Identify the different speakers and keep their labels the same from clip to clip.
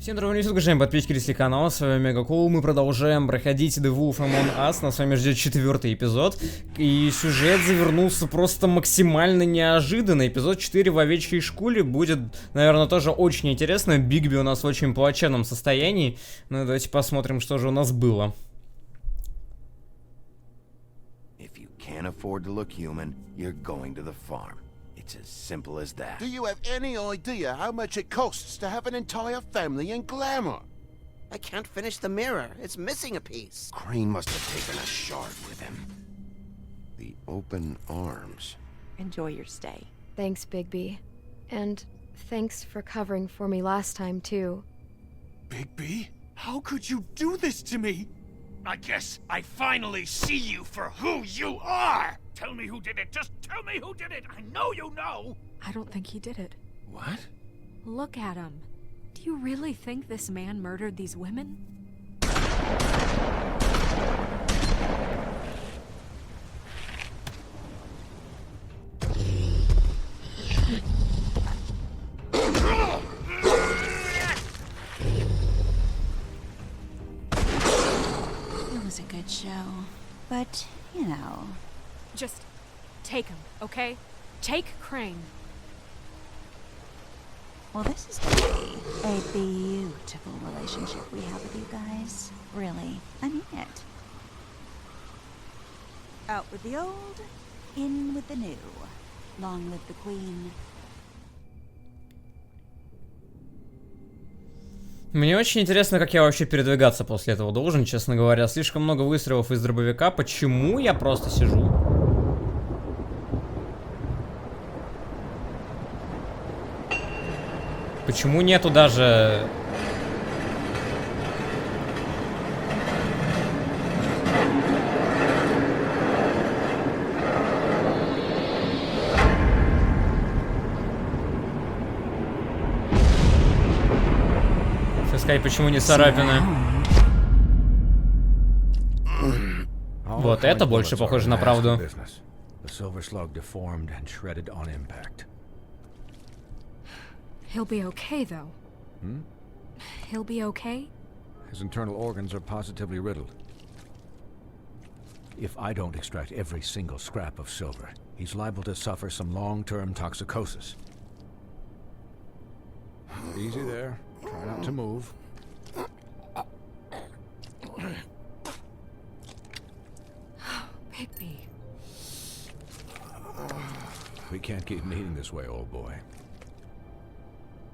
Speaker 1: Всем здравия, уважаемые подписчики канала, с вами Мегакул, мы продолжаем проходить The Wolf Among Us, нас с вами ждет 4-й эпизод, и сюжет завернулся просто максимально неожиданно. Эпизод 4 в овечьей шкуре будет, наверное, тоже очень интересно. Бигби у нас в очень плачевном состоянии, ну давайте посмотрим, что же у нас было.
Speaker 2: Can't afford to look human, you're going to the farm. It's as simple as that.
Speaker 3: Do you have any idea how much it costs to have an entire family in glamour?
Speaker 4: I can't finish the mirror. It's missing a piece.
Speaker 2: Crane must have taken a shard with him. The open arms.
Speaker 5: Enjoy your stay.
Speaker 6: Thanks, Bigby. And thanks for covering for me last time, too.
Speaker 7: Bigby? How could you do this to me? I guess I finally see you for who you are! Tell me who did it! Just tell me who did it! I know you know!
Speaker 5: I don't think he did it.
Speaker 2: What?
Speaker 5: Look at him. Do you really think this man murdered these women?
Speaker 8: A good show, but you know,
Speaker 5: Just take him, okay? Take Crane.
Speaker 8: well, this is really a beautiful relationship we have with you guys. Really, I mean it. Out with the old, in with the new. Long live the queen.
Speaker 1: Мне очень интересно, как я вообще передвигаться после этого должен, честно говоря. Слишком много выстрелов из дробовика. Почему я просто сижу? Почему нету даже... Сказать, почему не царапины? Вот это больше похоже на правду.
Speaker 5: He'll be okay, though. He'll be okay?
Speaker 9: His internal organs are positively riddled. If I don't extract every single scrap of silver, he's liable to suffer some long-term toxicosis. Easy there. Try not to move.
Speaker 5: Bigby.
Speaker 9: We can't keep meeting this way, old boy.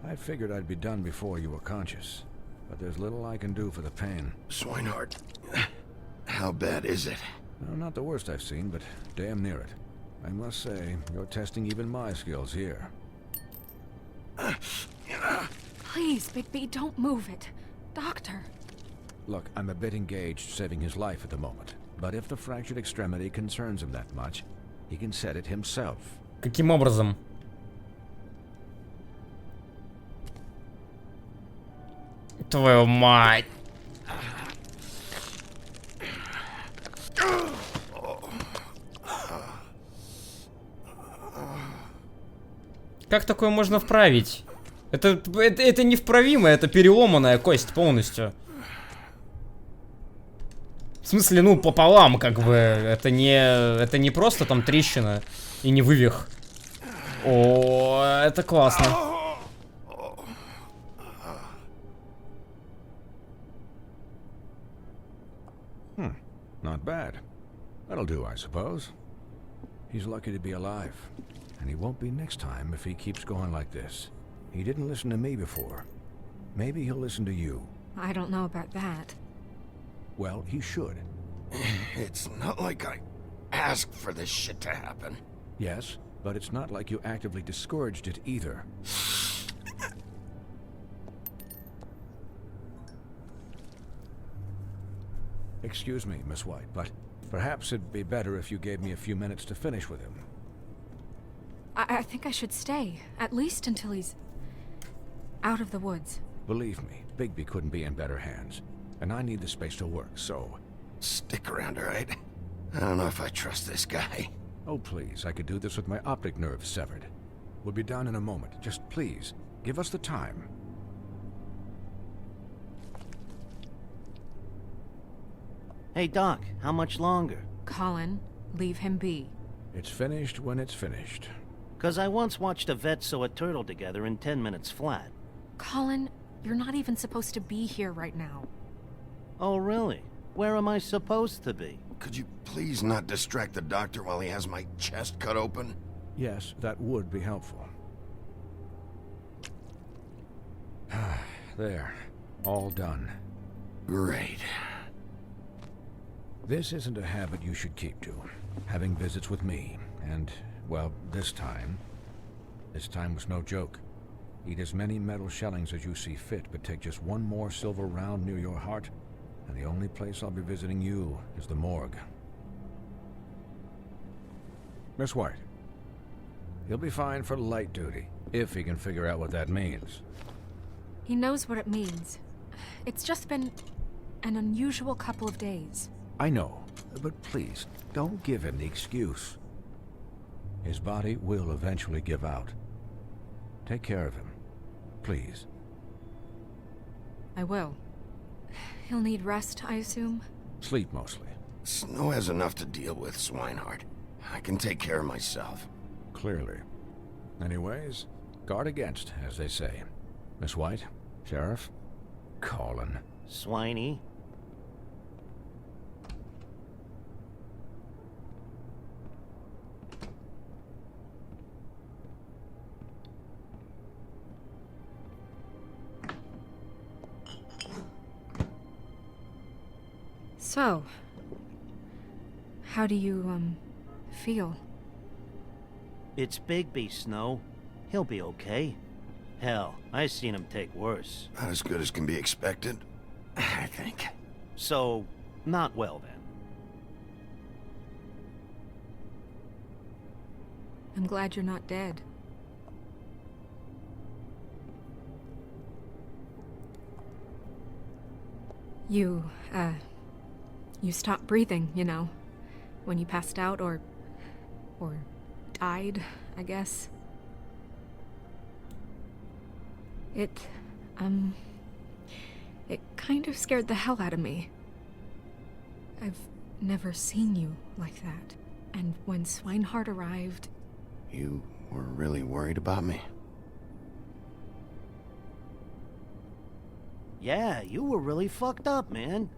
Speaker 9: I figured I'd be done before you were conscious, but there's little I can do for the pain.
Speaker 2: Swinehart, how bad is it?
Speaker 9: No, not the worst I've seen, but damn near it. I must say, you're testing even my skills here.
Speaker 5: Please, Bigby, don't move it. Doctor.
Speaker 9: Look, I'm a bit engaged saving his life at the moment, but if the fractured extremity concerns him that much, he can set it himself.
Speaker 1: Каким образом? Твою мать! Как такое можно вправить? Это невправимо, это переломанная кость полностью. В смысле, ну, пополам, как бы. Это не просто там трещина и не вывих. О, это классно.
Speaker 9: Not bad. That'll do, I suppose. He's lucky to be alive, and he won't be next time if he keeps going like this. He didn't listen to me before. Maybe he'll listen to you.
Speaker 5: I don't know about that.
Speaker 9: Well, he should.
Speaker 2: It's not like I asked for this shit to happen.
Speaker 9: Yes, but it's not like you actively discouraged it either. Excuse me, Miss White, but perhaps it'd be better if you gave me a few minutes to finish with him.
Speaker 5: I think I should stay, at least until he's out of the woods.
Speaker 9: Believe me, Bigby couldn't be in better hands, and I need the space to work, so...
Speaker 2: Stick around, all right? I don't know if I trust this guy.
Speaker 9: Oh, please, I could do this with my optic nerve severed. We'll be done in a moment. Just please, give us the time.
Speaker 10: Hey, Doc, how much longer?
Speaker 5: Colin, leave him be.
Speaker 9: It's finished when it's finished.
Speaker 10: 'Cause I once watched a vet sew a turtle together in 10 minutes flat.
Speaker 5: Colin, you're not even supposed to be here right now.
Speaker 10: Oh, really? Where am I supposed to be?
Speaker 2: Could you please not distract the doctor while he has my chest cut open?
Speaker 9: Yes, that would be helpful. There. All done.
Speaker 2: Great.
Speaker 9: This isn't a habit you should keep to. Having visits with me. And, well, this time was no joke. Eat as many metal shellings as you see fit, but take just one more silver round near your heart, and the only place I'll be visiting you is the morgue. Miss White. He'll be fine for light duty, if he can figure out what that means.
Speaker 5: He knows what it means. It's just been an unusual couple of days.
Speaker 9: I know, but please, don't give him the excuse. His body will eventually give out. Take care of him, please.
Speaker 5: I will. He'll need rest, I assume?
Speaker 9: Sleep mostly.
Speaker 2: Snow has enough to deal with, Swinehart. I can take care of myself.
Speaker 9: Clearly. Anyways, guard against, as they say. Miss White, Sheriff, Colin.
Speaker 10: Swiney.
Speaker 5: So, how do you, feel?
Speaker 10: It's Bigby, Snow. He'll be okay. Hell, I've seen him take worse.
Speaker 2: Not as good as can be expected, I think.
Speaker 10: So, not well then.
Speaker 5: I'm glad you're not dead. You stopped breathing, you know, when you passed out or died, I guess. It kind of scared the hell out of me. I've never seen you like that. And when Swinehart arrived...
Speaker 2: You were really worried about me?
Speaker 10: Yeah, you were really fucked up, man.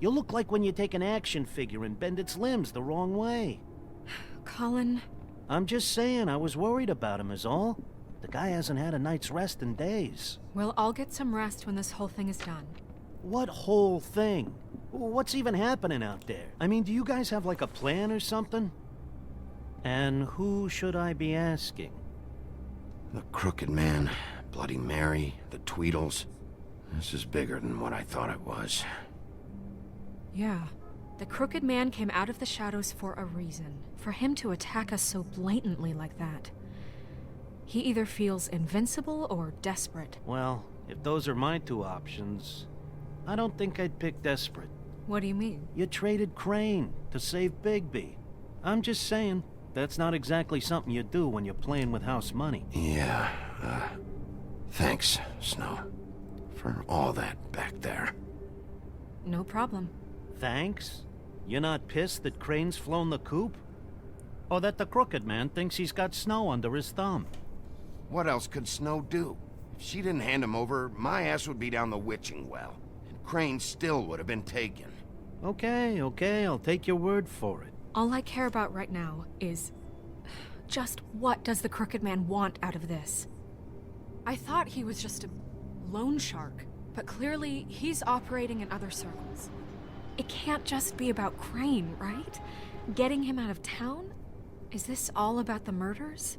Speaker 10: You look like when you take an action figure and bend its limbs the wrong way.
Speaker 5: Colin...
Speaker 10: I'm just saying, I was worried about him is all. The guy hasn't had a night's rest in days.
Speaker 5: Well, I'll get some rest when this whole thing is done.
Speaker 10: What whole thing? What's even happening out there? I mean, do you guys have like a plan or something? And who should I be asking?
Speaker 2: The Crooked Man, Bloody Mary, the Tweedles. This is bigger than what I thought it was.
Speaker 5: Yeah. The Crooked Man came out of the shadows for a reason. For him to attack us so blatantly like that. He either feels invincible or desperate.
Speaker 10: Well, if those are my two options, I don't think I'd pick desperate.
Speaker 5: What do you mean?
Speaker 10: You traded Crane to save Bigby. I'm just saying, that's not exactly something you do when you're playing with house money.
Speaker 2: Yeah, thanks, Snow, for all that back there.
Speaker 5: No problem.
Speaker 10: Thanks? You're not pissed that Crane's flown the coop? Or that the Crooked Man thinks he's got Snow under his thumb?
Speaker 2: What else could Snow do? If she didn't hand him over, my ass would be down the witching well. And Crane still would have been taken.
Speaker 10: Okay, I'll take your word for it.
Speaker 5: All I care about right now is... just what does the Crooked Man want out of this? I thought he was just a loan shark, but clearly he's operating in other circles. It can't just be about Crane, right? Getting him out of town? Is this all about the murders?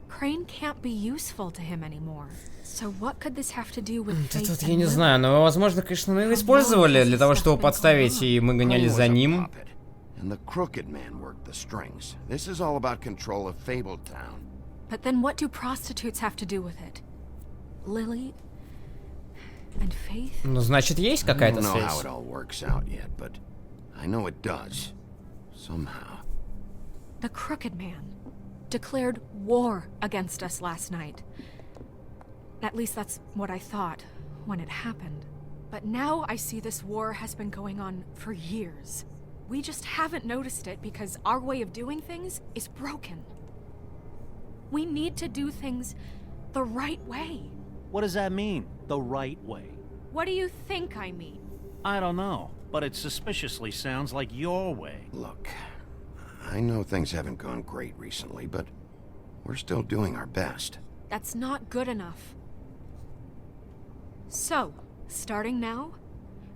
Speaker 5: Crane can't be useful to him anymore. So what could this have to do with Faith
Speaker 1: Тут
Speaker 5: and
Speaker 1: я не
Speaker 5: Lily?
Speaker 1: знаю, но возможно, конечно, мы его использовали для того, чтобы подставить, и мы гонялись за ним.
Speaker 2: And the Crooked Man worked the strings. This is all about control of Fabletown.
Speaker 5: But then what do prostitutes have to do with it? Lily and Faith?
Speaker 1: Ну, значит, есть какая-то
Speaker 2: I don't know how
Speaker 1: связь.
Speaker 2: it all works out yet, but I know it does. Somehow.
Speaker 5: The Crooked Man declared war against us last night. At least that's what I thought when it happened. But now I see this war has been going on for years. We just haven't noticed it because our way of doing things is broken. We need to do things the right way.
Speaker 10: What does that mean, the right way?
Speaker 5: What do you think I mean?
Speaker 10: I don't know, but it suspiciously sounds like your way.
Speaker 2: Look, I know things haven't gone great recently, but we're still doing our best.
Speaker 5: That's not good enough. So, starting now,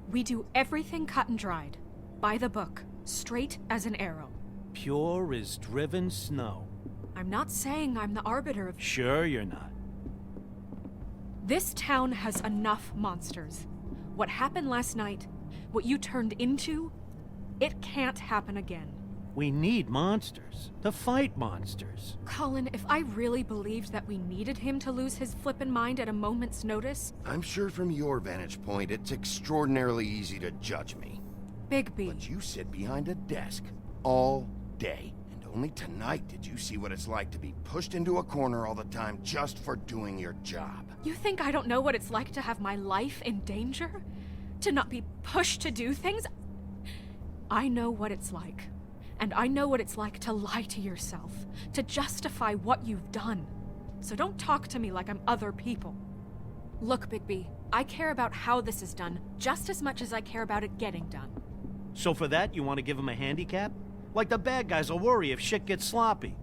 Speaker 5: we do everything cut and dried. By the book, straight as an arrow.
Speaker 10: Pure as driven snow.
Speaker 5: I'm not saying I'm the arbiter of...
Speaker 10: Sure you're not.
Speaker 5: This town has enough monsters. What happened last night, what you turned into, it can't happen again.
Speaker 10: We need monsters. To fight monsters.
Speaker 5: Colin, if I really believed that we needed him to lose his flippin' mind at a moment's notice...
Speaker 2: I'm sure from your vantage point, it's extraordinarily easy to judge me.
Speaker 5: Bigby.
Speaker 2: But you sit behind a desk all day. And only tonight did you see what it's like to be pushed into a corner all the time just for doing your job.
Speaker 5: You think I don't know what it's like to have my life in danger? To not be pushed to do things? I know what it's like. And I know what it's like to lie to yourself, to justify what you've done. So don't talk to me like I'm other people. Look, Bigby, I care about how this is done just as much as I care about it getting done.
Speaker 10: So for that, you want to give him a handicap? Like the bad guys will worry if shit gets sloppy.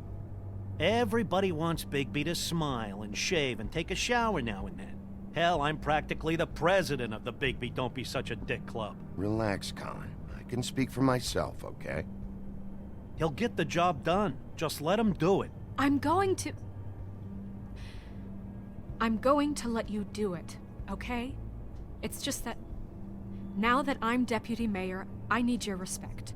Speaker 10: Everybody wants Bigby to smile and shave and take a shower now and then. Hell, I'm practically the president of the Bigby Don't Be Such a Dick Club.
Speaker 2: Relax, Colin. I can speak for myself, okay?
Speaker 10: He'll get the job done. Just let him do it.
Speaker 5: I'm going to let you do it, okay? It's just that now that I'm deputy mayor, I need your respect.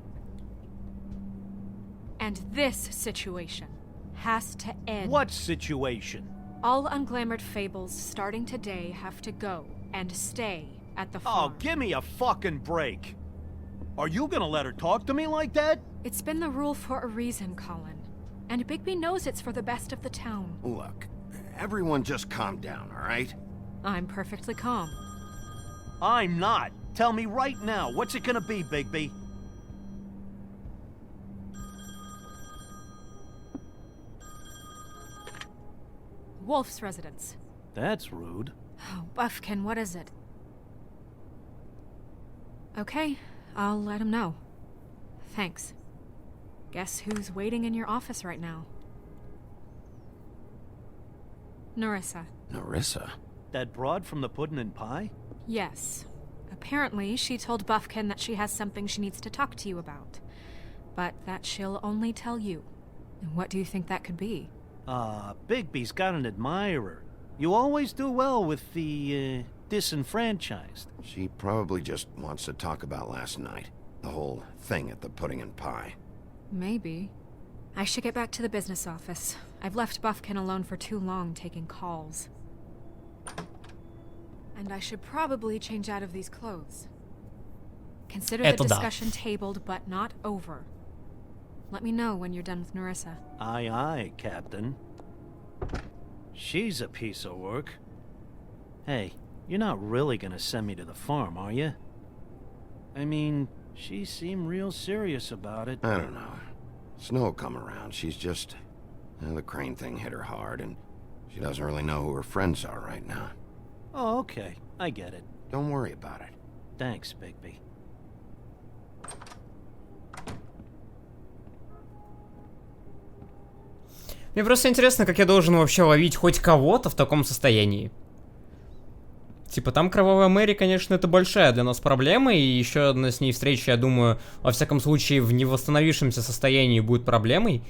Speaker 5: And this situation has to end.
Speaker 10: What situation?
Speaker 5: All unglamored fables starting today have to go and stay at the farm.
Speaker 10: Oh, give me a fucking break. Are you gonna let her talk to me like that?
Speaker 5: It's been the rule for a reason, Colin. And Bigby knows it's for the best of the town.
Speaker 2: Look, everyone just calm down, all right?
Speaker 5: I'm perfectly calm.
Speaker 10: I'm not. Tell me right now, what's it gonna be, Bigby?
Speaker 5: Wolf's residence.
Speaker 10: That's rude.
Speaker 5: Oh, Buffkin, what is it? Okay, I'll let him know. Thanks. Guess who's waiting in your office right now? Nerissa.
Speaker 2: Nerissa?
Speaker 10: That broad from the Puddin' and Pie?
Speaker 5: Yes. Apparently, she told Buffkin that she has something she needs to talk to you about. But that she'll only tell you. And what do you think that could be?
Speaker 10: Bigby's got an admirer. You always do well with the, disenfranchised.
Speaker 2: She probably just wants to talk about last night. The whole thing at the Pudding and Pie.
Speaker 5: Maybe. I should get back to the business office. I've left Buffkin alone for too long taking calls. And I should probably change out of these clothes. Consider the discussion tabled, but not over. Let me know when you're done with Nerissa.
Speaker 10: Aye, aye, Captain. She's a piece of work. Hey, you're not really gonna send me to the farm, are you? I mean, she seemed real serious about it.
Speaker 2: I don't know. Snow will come around. She's just... the Crane thing hit her hard, and she doesn't really know who her friends are right now.
Speaker 10: Oh, okay. I get it.
Speaker 2: Don't worry about it.
Speaker 10: Thanks, Bigby.
Speaker 1: Мне просто интересно, как я должен вообще ловить хоть кого-то в таком состоянии. Типа, там Кровавая Мэри, конечно, это большая для нас проблема, и еще одна с ней встреча, я думаю, во всяком случае, в невосстановившемся состоянии будет проблемой.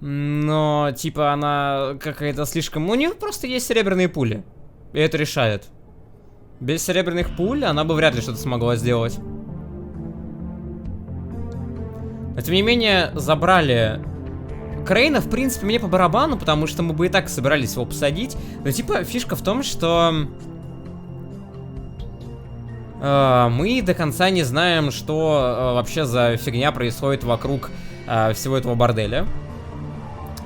Speaker 1: Но, типа, она какая-то слишком... У нее просто есть серебряные пули, и это решает. Без серебряных пуль она бы вряд ли что-то смогла сделать. Но, тем не менее, забрали... Крейна, в принципе, мне по барабану, потому что мы бы и так собирались его посадить. Но, типа, фишка в том, что... мы до конца не знаем, что вообще за фигня происходит вокруг всего этого борделя.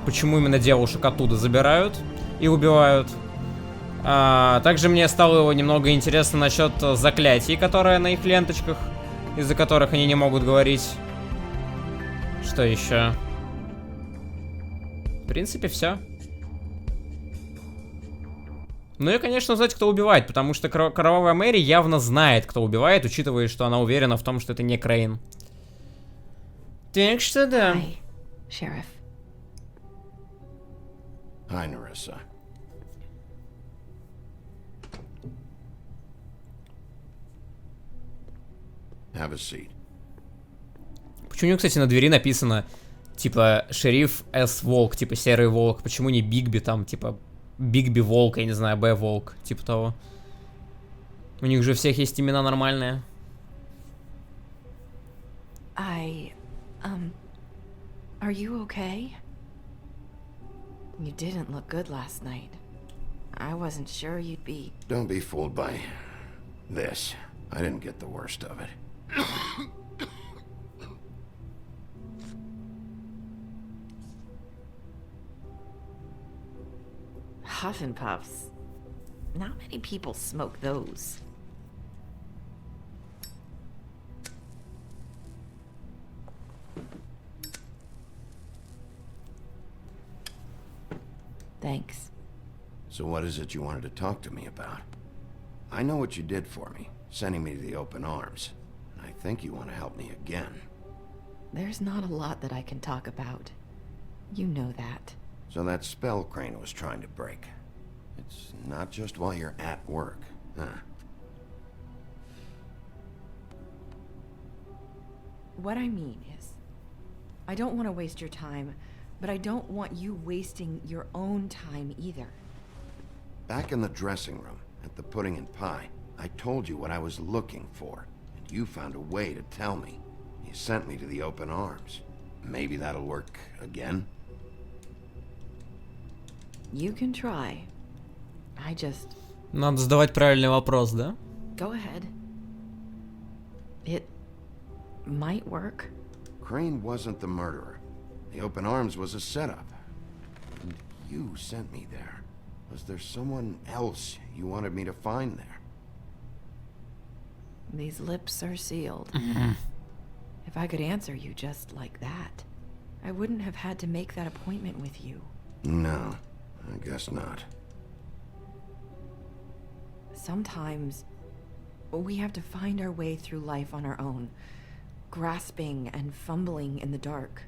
Speaker 1: Почему именно девушек оттуда забирают и убивают. Также мне стало немного интересно насчет заклятий, которые на их ленточках, из-за которых они не могут говорить. Что еще? В принципе, все. Ну и, конечно, узнать, кто убивает, потому что Кровавая Мэри явно знает, кто убивает, учитывая, что она уверена в том, что это не Крейн. Так что да.
Speaker 8: Hi, Sheriff.
Speaker 2: Hi, Nerissa. Have a seat.
Speaker 1: Почему у него, кстати, на двери написано, типа, шериф С. Волк, типа, серый волк? Почему не Бигби там, типа, Бигби Волк, я не знаю, Б. Волк, типа того? У них же у всех есть имена нормальные.
Speaker 8: Are you okay? You didn't look good last night. I wasn't sure you'd be...
Speaker 2: Don't be fooled by this. I didn't get the worst of it.
Speaker 8: Huff and Puffs. Not many people smoke those. Thanks.
Speaker 2: So what is it you wanted to talk to me about? I know what you did for me, sending me to the open arms. And I think you want to help me again.
Speaker 8: There's not a lot that I can talk about. You know that.
Speaker 2: So that spell Crane was trying to break. It's not just while you're at work, huh?
Speaker 8: What I mean is, I don't want to waste your time, but I don't want you wasting your own time either.
Speaker 2: Back in the dressing room, at the pudding and pie, I told you what I was looking for, and you found a way to tell me. You sent me to the open arms. Maybe that'll work again?
Speaker 8: You can try. I just...
Speaker 1: Надо задавать правильный вопрос, да?
Speaker 8: Go ahead. It might work.
Speaker 2: Crane wasn't the murderer. The open arms was a setup. And you sent me there. Was there someone else you wanted me to find there?
Speaker 8: These lips are sealed. If I could answer you just like that, I wouldn't have had to make that appointment with you.
Speaker 2: No, I guess not.
Speaker 8: Sometimes we have to find our way through life on our own, grasping and fumbling in the dark.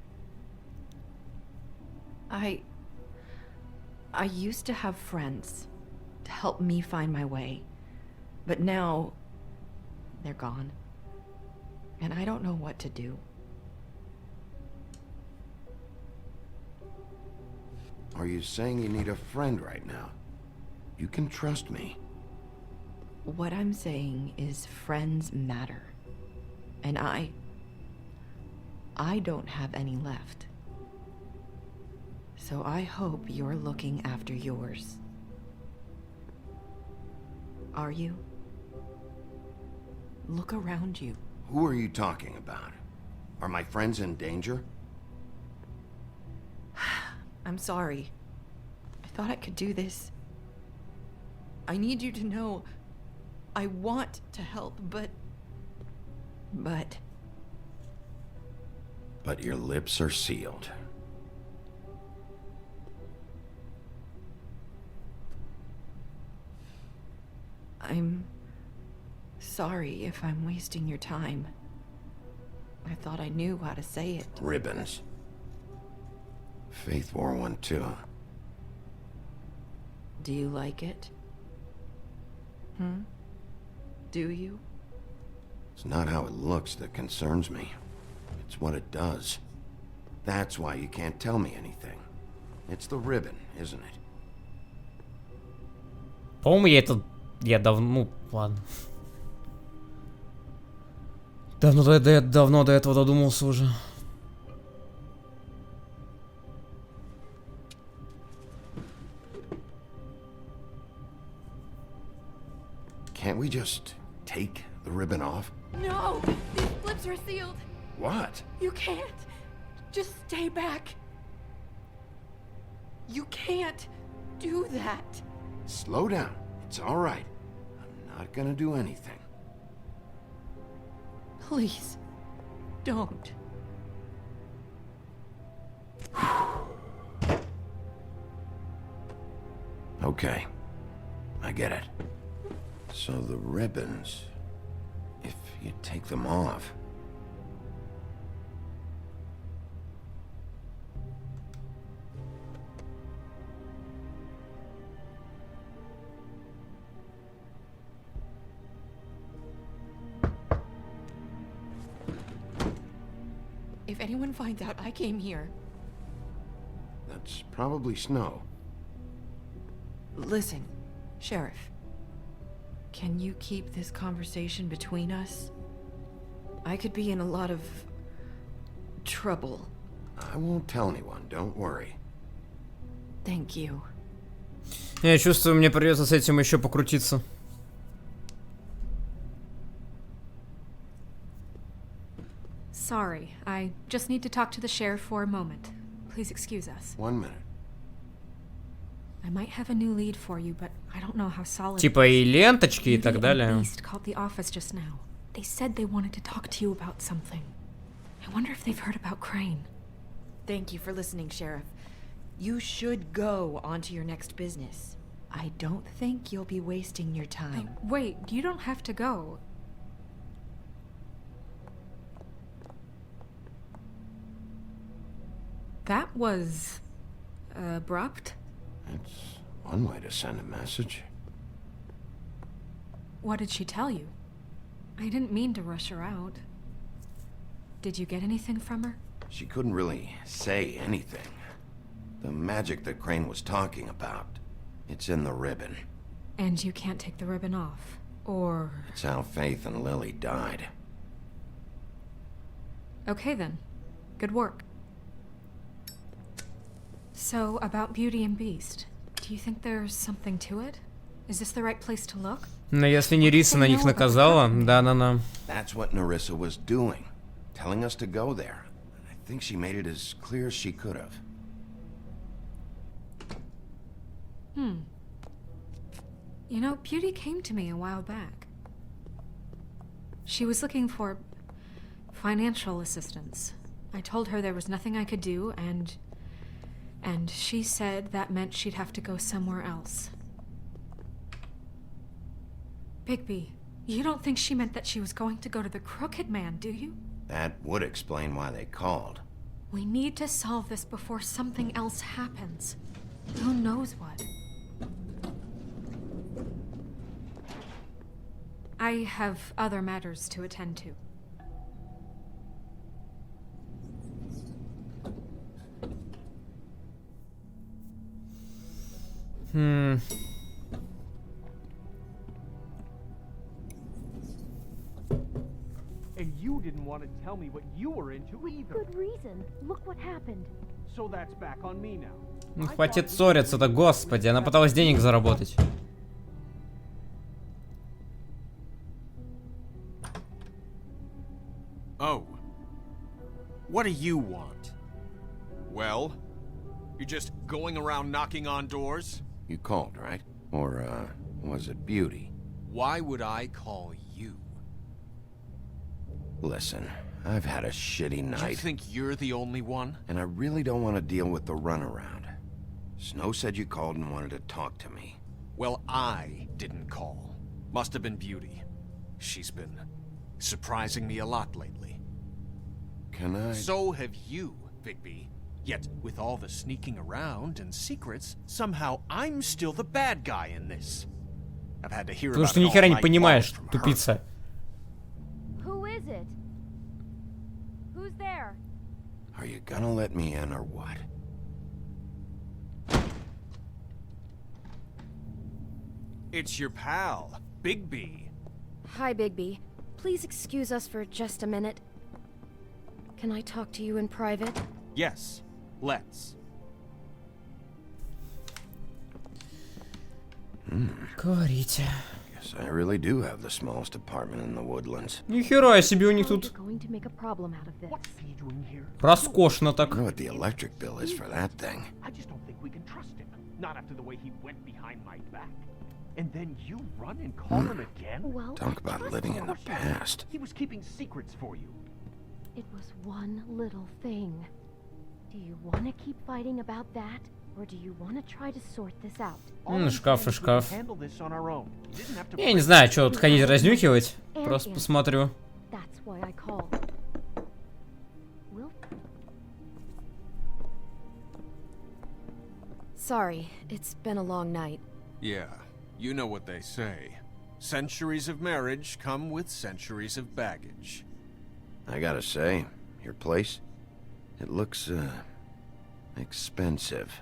Speaker 8: I used to have friends to help me find my way, but now they're gone, and I don't know what to do.
Speaker 2: Are you saying you need a friend right now? You can trust me.
Speaker 8: What I'm saying is friends matter, and I don't have any left. So I hope you're looking after yours. Are you? Look around you.
Speaker 2: Who are you talking about? Are my friends in danger?
Speaker 8: I'm sorry. I thought I could do this. I need you to know I want to help, but
Speaker 2: your lips are sealed.
Speaker 8: I'm sorry if I'm wasting your time. I thought I knew how to say it.
Speaker 2: Ribbons. Faith wore one too.
Speaker 8: Do you like it? Do you?
Speaker 2: It's not how it looks that concerns me. It's what it does. That's why you can't tell me anything. It's the ribbon, isn't it?
Speaker 1: По-моему, я давно... Ну, ладно. Давно до этого додумался уже.
Speaker 2: Can't we just take the ribbon off?
Speaker 5: No! These lips are sealed!
Speaker 2: What?
Speaker 5: You can't! Just stay back! You can't do that!
Speaker 2: Slow down. It's all right. I'm not gonna do anything.
Speaker 8: Please, don't.
Speaker 2: Okay, I get it. So the ribbons, if you take them off...
Speaker 8: If anyone finds out I came here...
Speaker 2: That's probably snow.
Speaker 8: Listen, Sheriff. Can you keep this conversation between us? I could be in a lot of... trouble.
Speaker 2: I won't tell anyone, don't worry.
Speaker 8: Thank you.
Speaker 1: Я чувствую, мне придется с этим еще покрутиться.
Speaker 5: Sorry, I just need to talk to the sheriff for a moment. Please excuse us.
Speaker 2: 1 minute.
Speaker 5: I might have a new lead for you, but I don't know how solid.
Speaker 1: Типа и ленточки и так далее.
Speaker 5: Beast called the office just now. They said they wanted to talk to you about something. I wonder if they've heard about Crane.
Speaker 8: Thank you for listening, Sheriff. You should go on to your next business. I don't think you'll be wasting your time.
Speaker 5: Wait, you don't have to go. That was... abrupt?
Speaker 2: It's one way to send a message.
Speaker 5: What did she tell you? I didn't mean to rush her out. Did you get anything from her?
Speaker 2: She couldn't really say anything. The magic that Crane was talking about, it's in the ribbon.
Speaker 5: And you can't take the ribbon off, or...
Speaker 2: It's how Faith and Lily died.
Speaker 5: Okay then. Good work. So, about Beauty and Beast, do you think there's something to it? Is this the right place to look?
Speaker 1: Но если Нериса на них наказала, да.
Speaker 2: That's what Nerissa was doing. Telling us to go there. I think she made it as clear as she could have.
Speaker 5: You know, Beauty came to me a while back. She was looking for financial assistance. I told her there was nothing I could do, and she said that meant she'd have to go somewhere else. Bigby, you don't think she meant that she was going to go to the Crooked Man, do you?
Speaker 2: That would explain why they called.
Speaker 5: We need to solve this before something else happens. Who knows what? I have other matters to attend to.
Speaker 11: And you didn't want to tell me what you were into either.
Speaker 12: Good reason. Look what happened.
Speaker 11: So that's back on me now.
Speaker 1: Ну, хватит ссориться-то, господи, она пыталась денег заработать.
Speaker 7: Oh. What do you want? Well? You're just going around knocking on doors?
Speaker 2: You called, right? Or, was it Beauty?
Speaker 7: Why would I call you?
Speaker 2: Listen, I've had a shitty night.
Speaker 7: You think you're the only one?
Speaker 2: And I really don't want to deal with the runaround. Snow said you called and wanted to talk to me.
Speaker 7: Well, I didn't call. Must have been Beauty. She's been surprising me a lot lately.
Speaker 2: Can I...
Speaker 7: So have you, Bigby. Yet, with all the sneaking around and secrets, somehow I'm still the bad guy in this. I've had to hear
Speaker 1: Потому
Speaker 7: about
Speaker 1: что
Speaker 7: it
Speaker 1: ни хера
Speaker 7: all
Speaker 1: не
Speaker 7: night
Speaker 1: понимаешь,
Speaker 7: long from her.
Speaker 1: тупица.
Speaker 12: Who is it? Who's there?
Speaker 2: Are you gonna let me in or what?
Speaker 7: It's your pal, Bigby.
Speaker 6: Hi, Bigby. Please excuse us for just a minute. Can I talk to you in private?
Speaker 7: Yes, let's.
Speaker 1: Говорите.
Speaker 2: Guess I really do have the smallest apartment in the woodlands.
Speaker 1: Ни хера себе у них тут
Speaker 12: Going to make a problem out of this.
Speaker 11: What's he doing here?
Speaker 1: роскошно
Speaker 2: I
Speaker 1: так.
Speaker 2: know what the electric bill is for that thing.
Speaker 11: I just don't think we can trust him. Not after the way he went behind my back. And then you run and call him again?
Speaker 12: Well,
Speaker 2: Talk about living in the past.
Speaker 11: He was keeping secrets for you.
Speaker 12: it was one little thing. Do you want to keep fighting about that? Or do you want to try to sort this out?
Speaker 1: Шкаф и шкаф.
Speaker 11: Handle this on our own. You didn't have to
Speaker 1: Я не знаю, что тут ходить разнюхивать. Просто посмотрю.
Speaker 12: That's why I called. Will?
Speaker 6: Sorry, it's been a long night.
Speaker 13: Yeah, you know what they say. Centuries of marriage come with centuries of baggage.
Speaker 2: I gotta say, your place, it looks, expensive.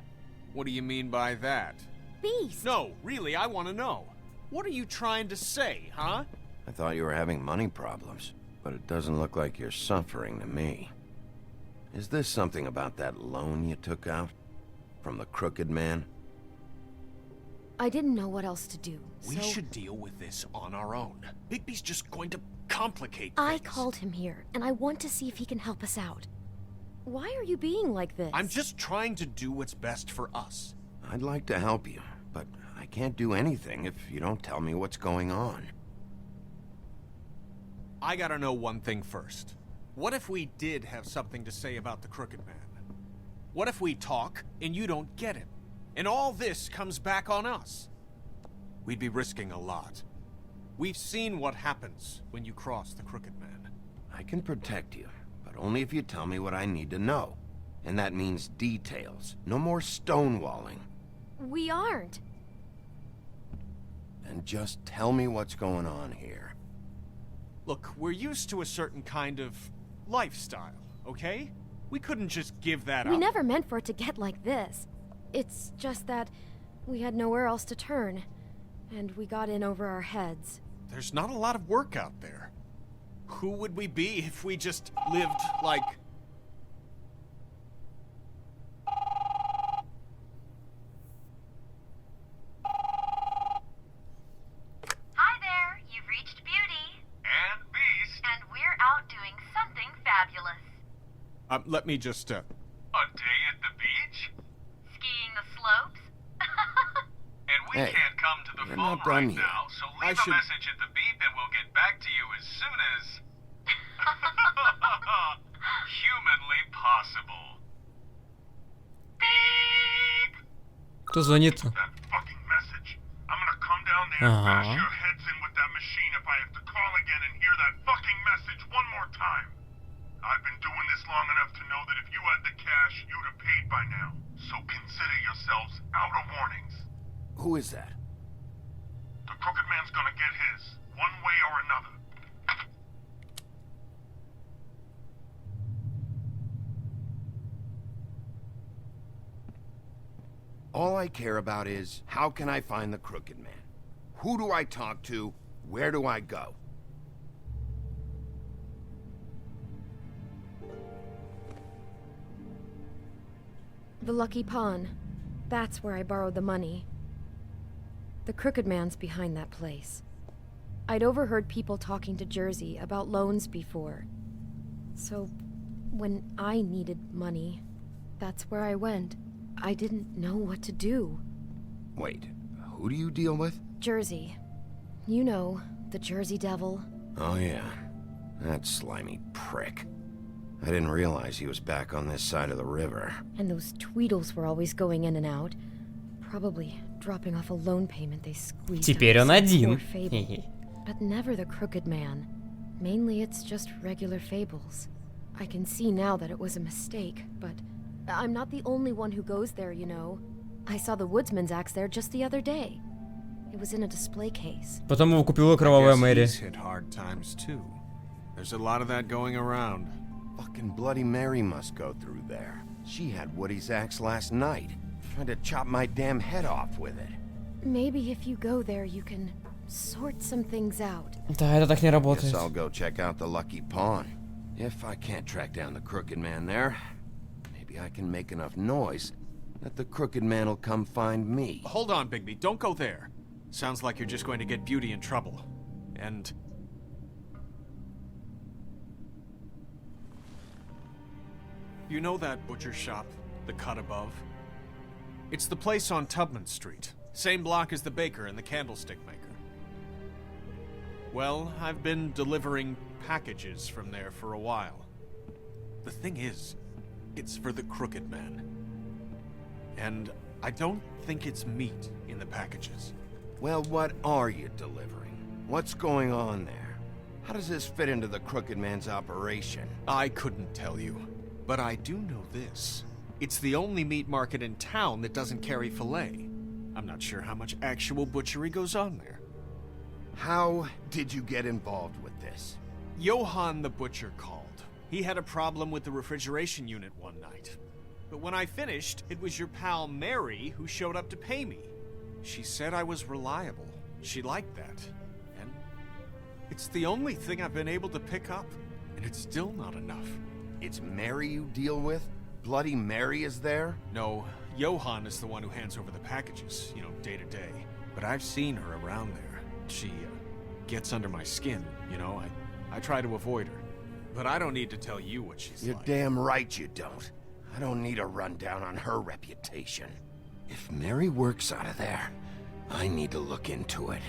Speaker 13: What do you mean by that?
Speaker 12: Beast!
Speaker 13: No, really, I want to know. What are you trying to say, huh?
Speaker 2: I thought you were having money problems, but it doesn't look like you're suffering to me. Is this something about that loan you took out? From the crooked man?
Speaker 6: I didn't know what else to do, so...
Speaker 13: We should deal with this on our own. Bigby's just going to complicate things.
Speaker 6: I called him here, and I want to see if he can help us out. Why are you being like this?
Speaker 13: I'm just trying to do what's best for us.
Speaker 2: I'd like to help you, but I can't do anything if you don't tell me what's going on.
Speaker 13: I gotta know one thing first. What if we did have something to say about the crooked man? What if we talk and you don't get him? And all this comes back on us. We'd be risking a lot. We've seen what happens when you cross the crooked man.
Speaker 2: I can protect you, but only if you tell me what I need to know. And that means details. No more stonewalling.
Speaker 6: We aren't.
Speaker 2: And just tell me what's going on here.
Speaker 13: Look, we're used to a certain kind of lifestyle, okay? We couldn't just give that up.
Speaker 6: We never meant for it to get like this. It's just that we had nowhere else to turn, and we got in over our heads.
Speaker 13: There's not a lot of work out there. Who would we be if we just lived like...
Speaker 14: Hi there, you've reached Beauty. And Beast. And we're out doing something fabulous.
Speaker 13: Let me just,
Speaker 14: A day at the beach? Skiing the slopes? And we
Speaker 2: Hey,
Speaker 14: can't come to the
Speaker 2: you're
Speaker 14: phone
Speaker 2: not done
Speaker 14: right
Speaker 2: yet.
Speaker 14: now, so
Speaker 13: I
Speaker 14: leave
Speaker 13: should-
Speaker 14: a message at the beep and we'll get back to you as soon as... humanly possible. Beep!
Speaker 1: Кто звонит-то?
Speaker 14: That fucking message. I'm gonna come down there and bash your heads in with that machine if I have to call again and hear that fucking message one more time. I've been doing this long enough to know that if you had the cash, you'd have paid by now. So consider yourselves out of warnings.
Speaker 2: Who is that?
Speaker 14: The crooked man's gonna get his, one way or another.
Speaker 2: All I care about is, how can I find the crooked man? Who do I talk to? Where do I go?
Speaker 6: The Lucky Pawn. That's where I borrowed the money. The crooked man's behind that place. I'd overheard people talking to Jersey about loans before. So, when I needed money, that's where I went. I didn't know what to do.
Speaker 2: Wait, who do you deal with?
Speaker 6: Jersey. You know, the Jersey Devil.
Speaker 2: Oh yeah, that slimy prick. I didn't realize he was back on this side of the river.
Speaker 6: And those Tweedles were always going in and out. Probably dropping off a loan payment they squeezed.
Speaker 1: Теперь он
Speaker 6: out of some
Speaker 1: один.
Speaker 6: poor Fable. But never the crooked man. Mainly it's just regular Fables. I can see now that it was a mistake, but I'm not the only one who goes there, you know. I saw the woodsman's axe there just the other day. It was in a display case.
Speaker 1: Потом его купила кровавая
Speaker 13: Guess
Speaker 1: Мэри.
Speaker 13: he's hit hard times too. There's a lot of that going around.
Speaker 2: Fucking Bloody Mary must go through there. She had Woody's axe last night. Tried to chop my damn head off with it.
Speaker 6: Maybe if you go there, you can sort some things out.
Speaker 1: Да, это так не
Speaker 2: Guess
Speaker 1: работает.
Speaker 2: I'll go check out the Lucky Pawn. If I can't track down the crooked man there, maybe I can make enough noise that the crooked man will come find me.
Speaker 13: Hold on, Bigby, don't go there. Sounds like you're just going to get Beauty in trouble. And... You know that butcher shop, the cut above? It's the place on Tubman Street. Same block as the baker and the candlestick maker. Well, I've been delivering packages from there for a while. The thing is, it's for the crooked man. And I don't think it's meat in the packages.
Speaker 2: Well, what are you delivering? What's going on there? How does this fit into the Crooked Man's operation?
Speaker 13: I couldn't tell you, but I do know this. It's the only meat market in town that doesn't carry filet. I'm not sure how much actual butchery goes on there.
Speaker 2: How did you get involved with this?
Speaker 13: Johann the butcher called. He had a problem with the refrigeration unit one night. But when I finished, it was your pal Mary who showed up to pay me. She said I was reliable. She liked that. And it's the only thing I've been able to pick up. And it's still not enough.
Speaker 2: It's Mary you deal with? Bloody Mary is there?
Speaker 13: No, Johann is the one who hands over the packages, you know, day to day. But I've seen her around there. She gets under my skin, you know. I try to avoid her. But I don't need to tell you what she's
Speaker 2: You're
Speaker 13: like.
Speaker 2: damn right you don't. I don't need a rundown on her reputation. If Mary works out of there, I need to look into it.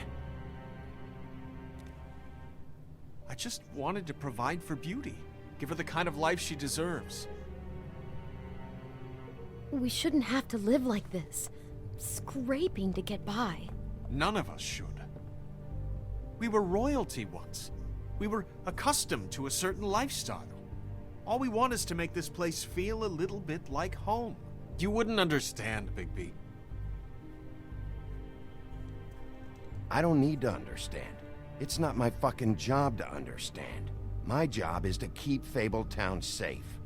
Speaker 13: I just wanted to provide for Beauty. Give her the kind of life she deserves.
Speaker 6: We shouldn't have to live like this, scraping to get by.
Speaker 13: None of us should. We were royalty once. We were accustomed to a certain lifestyle. All we want is to make this place feel a little bit like home. You wouldn't understand, Bigby.
Speaker 2: I don't need to understand. It's not my fucking job to understand. My job is to keep Fabletown safe.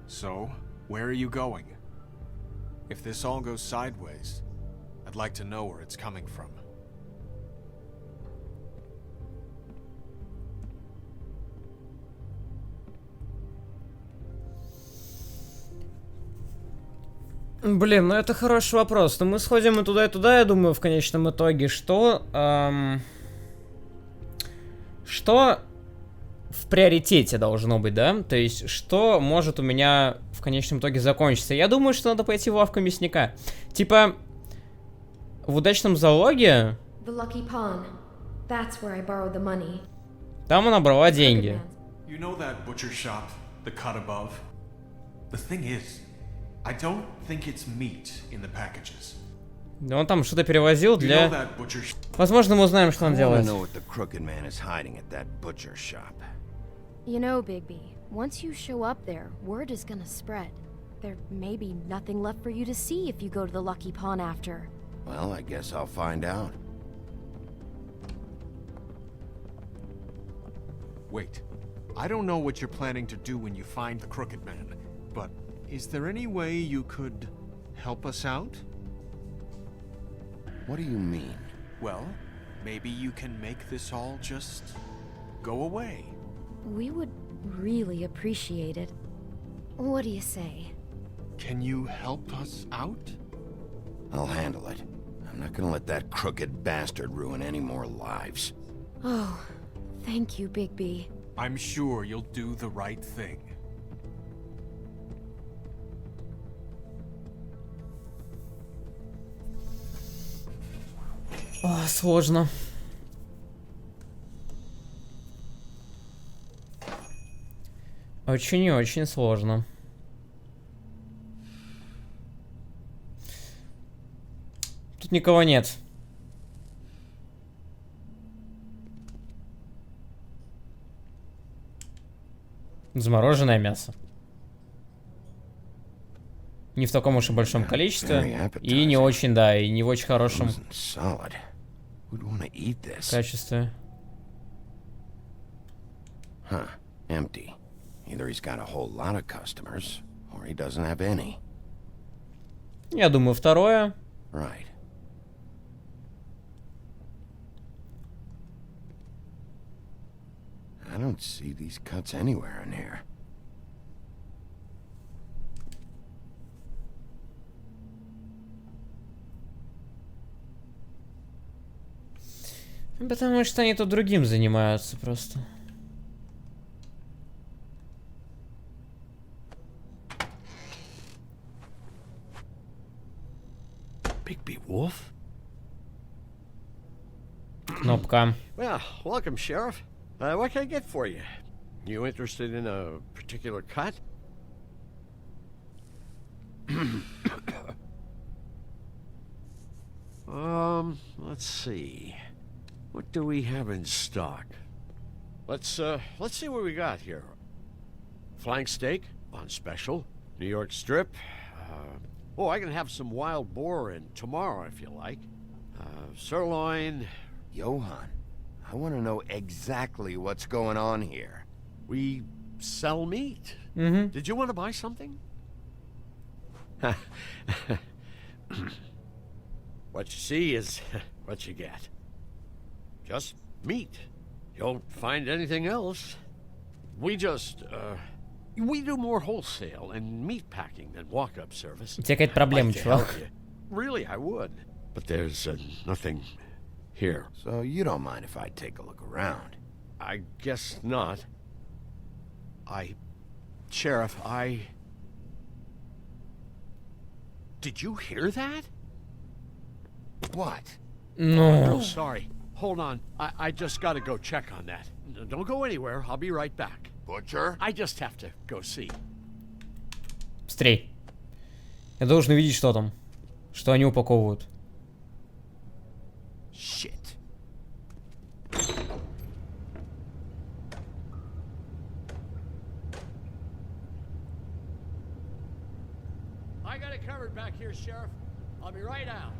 Speaker 13: So, where are you going? If this all goes sideways, I'd like to know where it's coming from.
Speaker 1: Блин, ну это хороший вопрос. Но мы сходим и туда, я думаю, в конечном итоге, что в приоритете должно быть, да? То есть, что может у меня в конечном итоге закончиться? Я думаю, что надо пойти в лавку мясника. Типа, в удачном залоге... Там она брала деньги.
Speaker 13: You know that butcher shop, the cut above? The thing is, I don't think it's meat in the packages.
Speaker 1: Он там что-то перевозил для... Возможно, мы узнаем, что он делает.
Speaker 6: You know, Bigby, once you show up there, word is gonna spread. There may be nothing left for you to see if you go to the Lucky Pawn after.
Speaker 2: Well, I guess I'll find out.
Speaker 13: Wait, I don't know what you're planning to do when you find the Crooked Man, but is there any way you could help us out?
Speaker 2: What do you mean?
Speaker 13: Well, maybe you can make this all just go away.
Speaker 6: We would really appreciate it. What do you say?
Speaker 13: Can you help us out?
Speaker 2: I'll handle it. I'm not gonna let that crooked bastard ruin any more lives.
Speaker 6: Oh, thank you, Bigby.
Speaker 13: I'm sure you'll do the right thing.
Speaker 1: О, сложно. Очень и очень сложно. Тут никого нет. Замороженное мясо. Не в таком уж и большом количестве. И не очень, да, и не в очень хорошем качестве.
Speaker 2: Huh, empty. Either he's got a whole lot of customers, or he doesn't have any.
Speaker 1: Я думаю, второе.
Speaker 2: Right. I don't see these cuts anywhere in here.
Speaker 1: Потому что они тут другим занимаются просто.
Speaker 15: Bigby Wolf?
Speaker 1: Кнопка.
Speaker 15: Well, welcome, Sheriff. What can I get for you? You interested in a particular cut? let's see. What do we have in stock? Let's see what we got here. Flank steak on special. New York strip. Oh, I can have some wild boar in tomorrow if you like. Sirloin.
Speaker 2: Johan, I want to know exactly what's going on here.
Speaker 15: We sell meat.
Speaker 1: Mm-hmm.
Speaker 15: Did you want to buy something? What you see is what you get. Just meat. You don't find anything else. We just, we do more wholesale and meat packing than walk-up service.
Speaker 1: У тебя какая-то проблема, чувак.
Speaker 15: Really, I would. But there's nothing here.
Speaker 2: So you don't mind if I take a look around?
Speaker 15: I guess not. Sheriff, Did you hear that?
Speaker 2: What?
Speaker 15: No. Oh, sorry. Hold on. I just gotta go check on that. Don't go anywhere. I'll be right back.
Speaker 2: Butcher?
Speaker 15: I just have to go see.
Speaker 1: Быстрей. Я должен увидеть, что там. Что они упаковывают.
Speaker 2: Shit.
Speaker 15: I got it covered back here, Sheriff. I'll be right out.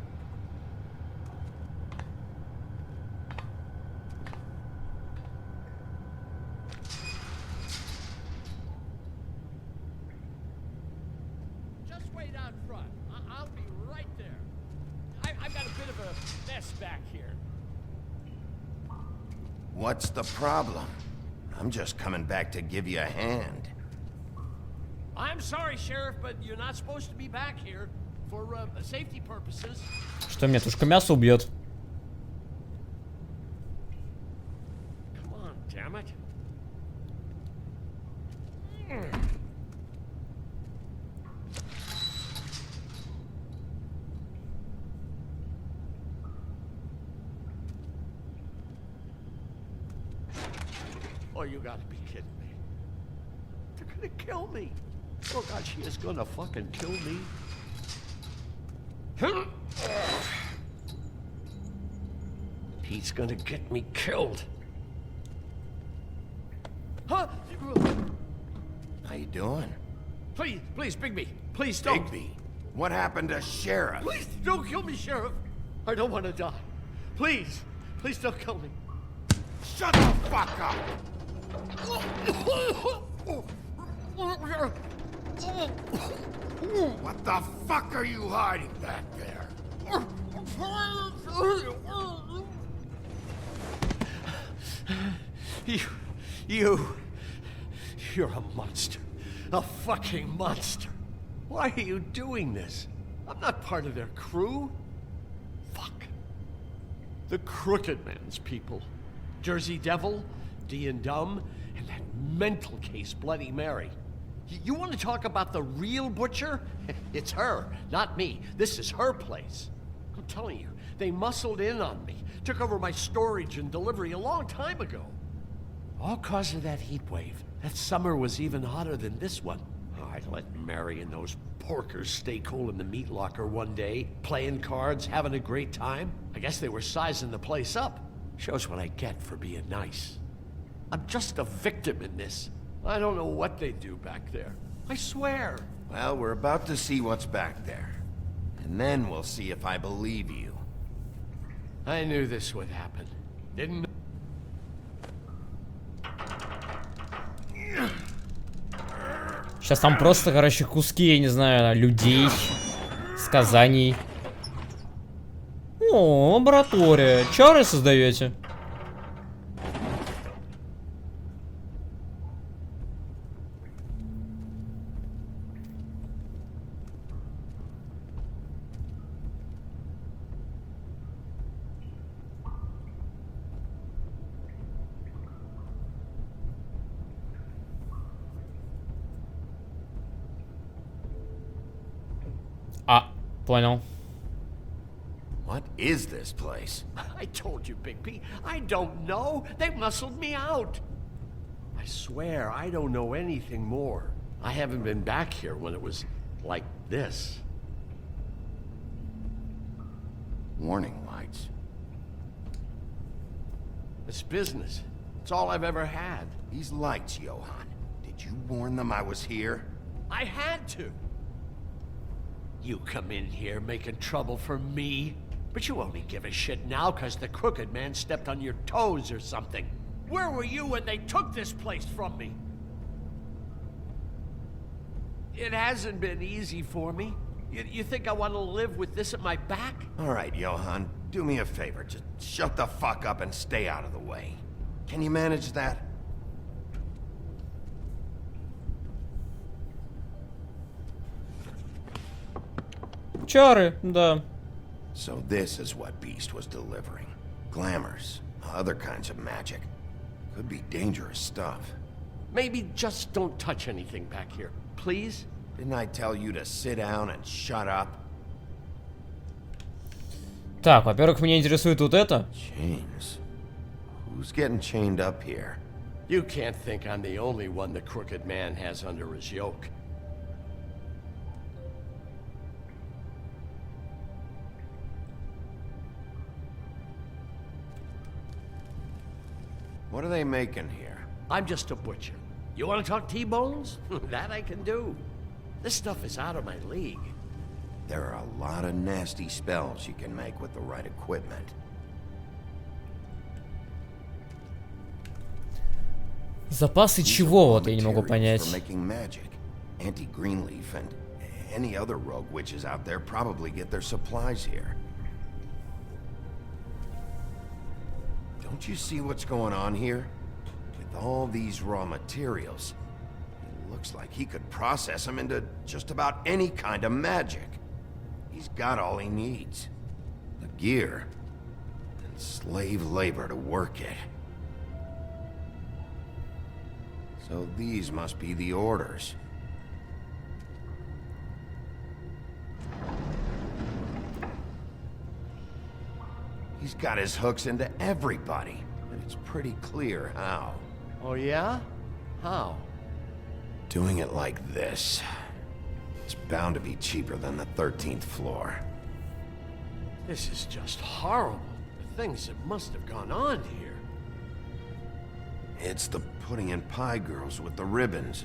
Speaker 15: Just wait out front. I'll be right there. I've got a bit of a mess back here.
Speaker 2: What's the problem? I'm just coming back to give you a hand.
Speaker 15: I'm sorry, Sheriff, but you're not supposed to be back here for safety purposes.
Speaker 1: Что, меня тушка мяса убьет?
Speaker 15: Come on, damn it. Oh, you gotta be kidding me. They're gonna kill me. Oh God, she is gonna fucking kill me. He's gonna get me killed. Huh?
Speaker 2: How you doing?
Speaker 15: Please, Bigby. Please don't.
Speaker 2: Bigby? What happened to Sheriff?
Speaker 15: Please don't kill me, Sheriff. I don't want to die. Please don't kill me.
Speaker 2: Shut the fuck up! What the fuck are you hiding back there?
Speaker 15: You're a monster. A fucking monster. Why are you doing this? I'm not part of their crew. Fuck. The Crooked Man's people. Jersey Devil, D and Dumb, and that mental case Bloody Mary. You want to talk about the real butcher? It's her, not me. This is her place. I'm telling you, they muscled in on me, took over my storage and delivery a long time ago. All cause of that heat wave. That summer was even hotter than this one. Oh, I let Mary and those porkers stay cool in the meat locker one day, playing cards, having a great time. I guess they were sizing the place up. Shows what I get for being nice. I'm just a victim in this. I don't know what they do back there. I swear.
Speaker 2: Well, we're about to see what's back there. And then we'll see if I believe you.
Speaker 15: I knew this would happen. Didn't...
Speaker 1: Сейчас там просто, короче, куски, я не знаю, людей, сказаний. О, лаборатория. Чары создаете? А, понял.
Speaker 2: What is this place?
Speaker 15: I told you, Bigby. I don't know. They muscled me out. I swear, I don't know anything more. I haven't been back here when it was like this.
Speaker 2: Warning lights.
Speaker 15: It's business. It's all I've ever had.
Speaker 2: These lights, Johann. Did you warn them I was here?
Speaker 15: I had to. You come in here making trouble for me, but you only give a shit now because the crooked man stepped on your toes or something. Where were you when they took this place from me? It hasn't been easy for me. You think I want to live with this at my back?
Speaker 2: All right, Johann, do me a favor. Just shut the fuck up and stay out of the way. Can you manage that?
Speaker 1: Чары, да.
Speaker 2: So this is what Beast was delivering. Glamours, other kinds of magic. Could be dangerous stuff.
Speaker 15: Maybe just don't touch anything back here, please?
Speaker 2: Didn't I tell you to sit down and shut up?
Speaker 1: Так, во-первых, меня интересует вот это.
Speaker 2: Chains. Who's getting chained up here?
Speaker 15: You can't think I'm the only one the crooked man has under his yoke.
Speaker 2: What are they making here?
Speaker 15: I'm just a butcher. You want to talk T-bones? That I can do. This stuff is out of my league.
Speaker 2: There are a lot of nasty spells you can make with the right equipment.
Speaker 1: Запасы чего, вот я не могу
Speaker 2: For
Speaker 1: понять.
Speaker 2: making magic. Anti-Greenleaf and any other rogue witches out there probably get their supplies here. Don't you see what's going on here? With all these raw materials, it looks like he could process them into just about any kind of magic. He's got all he needs. The gear and slave labor to work it. So these must be the orders. He's got his hooks into everybody, and it's pretty clear how.
Speaker 15: Oh yeah? How?
Speaker 2: Doing it like this. It's bound to be cheaper than the 13th floor.
Speaker 15: This is just horrible. The things that must have gone on here.
Speaker 2: It's the pudding and pie girls with the ribbons.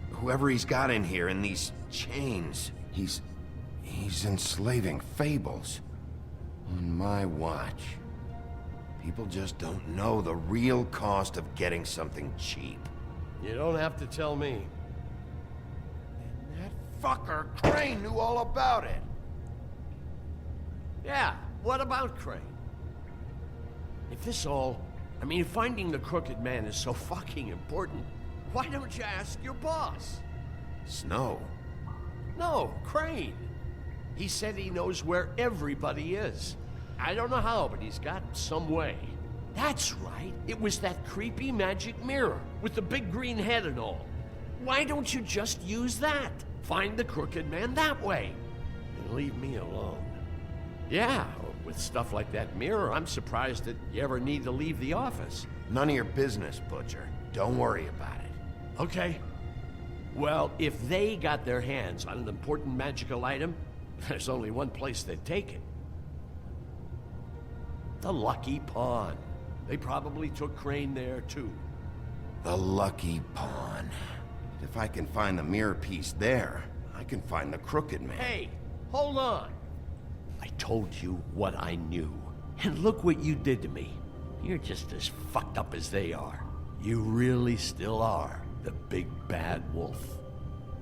Speaker 2: Whoever he's got in here in these chains, he's enslaving Fables. On my watch. People just don't know the real cost of getting something cheap.
Speaker 15: You don't have to tell me.
Speaker 2: And that fucker Crane knew all about it.
Speaker 15: Yeah, what about Crane? If this all... I mean, if finding the crooked man is so fucking important, why don't you ask your boss?
Speaker 2: Snow?
Speaker 15: No, Crane. He said he knows where everybody is. I don't know how, but he's got some way. That's right. It was that creepy magic mirror with the big green head and all. Why don't you just use that? Find the crooked man that way. And leave me alone. Yeah, with stuff like that mirror, I'm surprised that you ever need to leave the office.
Speaker 2: None of your business, Butcher. Don't worry about it.
Speaker 15: Okay. Well, if they got their hands on an important magical item, there's only one place they'd take it. The Lucky Pawn. They probably took Crane there, too.
Speaker 2: The Lucky Pawn. If I can find the mirror piece there, I can find the crooked man.
Speaker 15: Hey, hold on. I told you what I knew. And look what you did to me. You're just as fucked up as they are. You really still are the big bad wolf.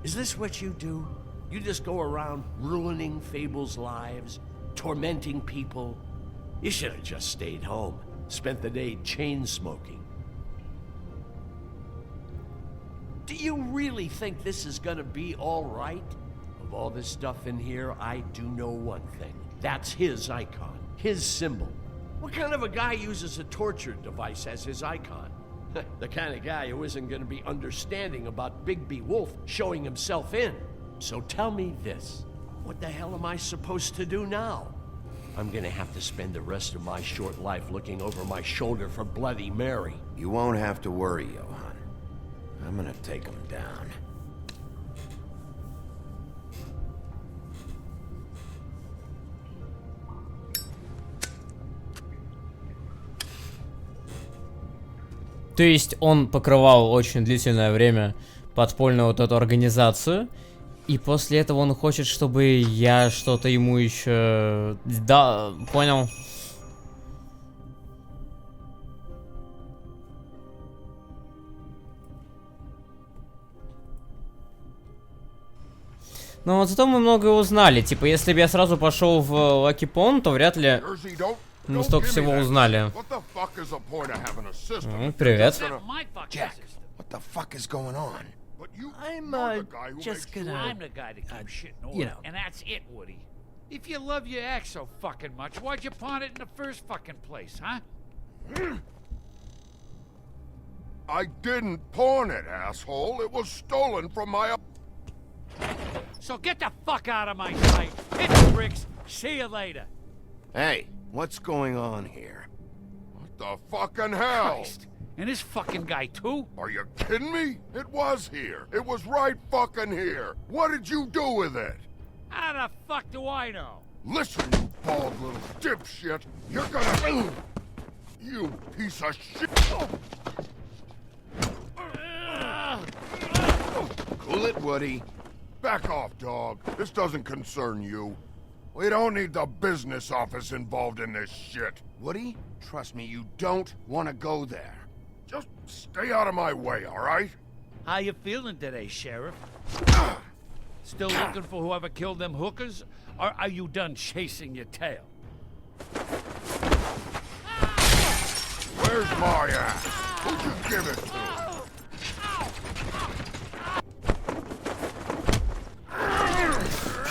Speaker 15: Is this what you do? You just go around ruining Fables' lives, tormenting people? You should have just stayed home, spent the day chain smoking. Do you really think this is gonna be all right? Of all this stuff in here, I do know one thing. That's his icon, his symbol. What kind of a guy uses a torture device as his icon? The kind of guy who isn't gonna be understanding about Bigby Wolf showing himself in. So tell me this, what the hell am I supposed to do now? I'm gonna have to spend the rest of my short life looking over my shoulder for Bloody Mary.
Speaker 2: You won't have to worry, Johann. I'm gonna take him down.
Speaker 1: То есть он покрывал очень длительное время подпольную вот эту организацию, и после этого он хочет, чтобы я что-то ему еще... Да, понял. Но вот зато мы многое узнали. Типа, если бы я сразу пошел в Lucky Pond, то вряд ли мы столько всего узнали. Привет.
Speaker 4: I'm just gonna.
Speaker 7: I'm the guy that keeps shit in order, and that's it, Woody. If you love your ex so fucking much, why'd you pawn it in the first fucking place, huh?
Speaker 14: I didn't pawn it, asshole. It was stolen from my...
Speaker 7: So get the fuck out of my sight. Hit the bricks. See you later.
Speaker 2: Hey, what's going on here?
Speaker 14: What the fucking hell?
Speaker 7: Christ. And this fucking guy, too?
Speaker 14: Are you kidding me? It was here. It was right fucking here. What did you do with it?
Speaker 7: How the fuck do I know?
Speaker 14: Listen, you bald little dipshit. You're gonna... You piece of shit.
Speaker 2: Cool it, Woody.
Speaker 14: Back off, dog. This doesn't concern you. We don't need the business office involved in this shit.
Speaker 2: Woody, trust me, you don't want to go there.
Speaker 14: Just stay out of my way, all right?
Speaker 7: How you feeling today, Sheriff? Still looking for whoever killed them hookers? Or are you done chasing your tail?
Speaker 14: Where's my ass? Who'd you give it to?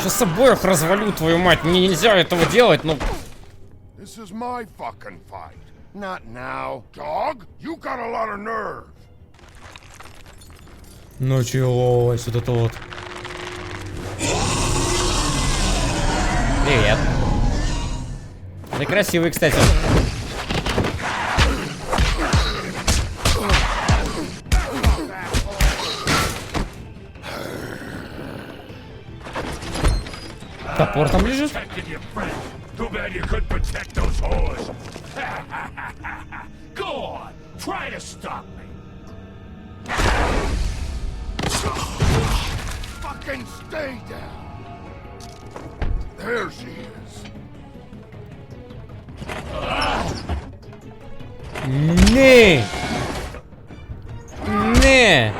Speaker 1: Сейчас обоих развалю, твою мать. Мне нельзя этого делать, ну...
Speaker 14: This is my fucking fight. Not now. Dog, you got a lot of nerve.
Speaker 1: Началось вот это вот. Привет. Ты красивый, кстати. Топор там лежит?
Speaker 7: Too bad you couldn't protect those whores. Go on, try to stop me.
Speaker 14: Fucking stay down. There she is.
Speaker 1: Не! Не!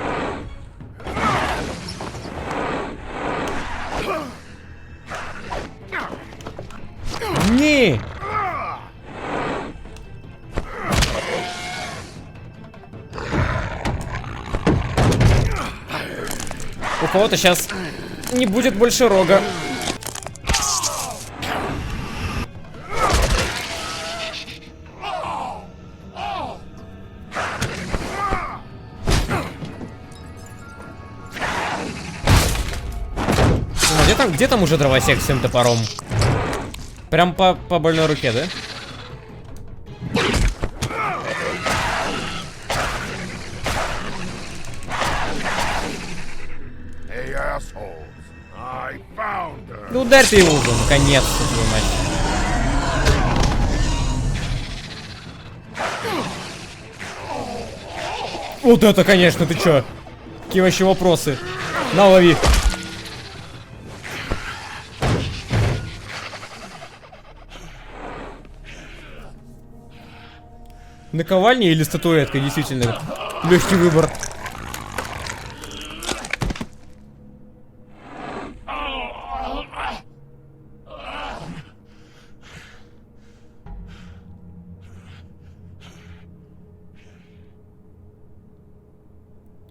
Speaker 1: Не! У кого-то сейчас не будет больше рога. Где там уже дровосек с этим топором? Прям по больной руке, да?
Speaker 14: Hey, assholes. I found her.
Speaker 1: Ну ударь ты его уже, наконец-то, твою мать. Вот это, конечно, ты чё? Какие вообще вопросы? На, лови. Наковальня или статуэтка, действительно. Легкий выбор.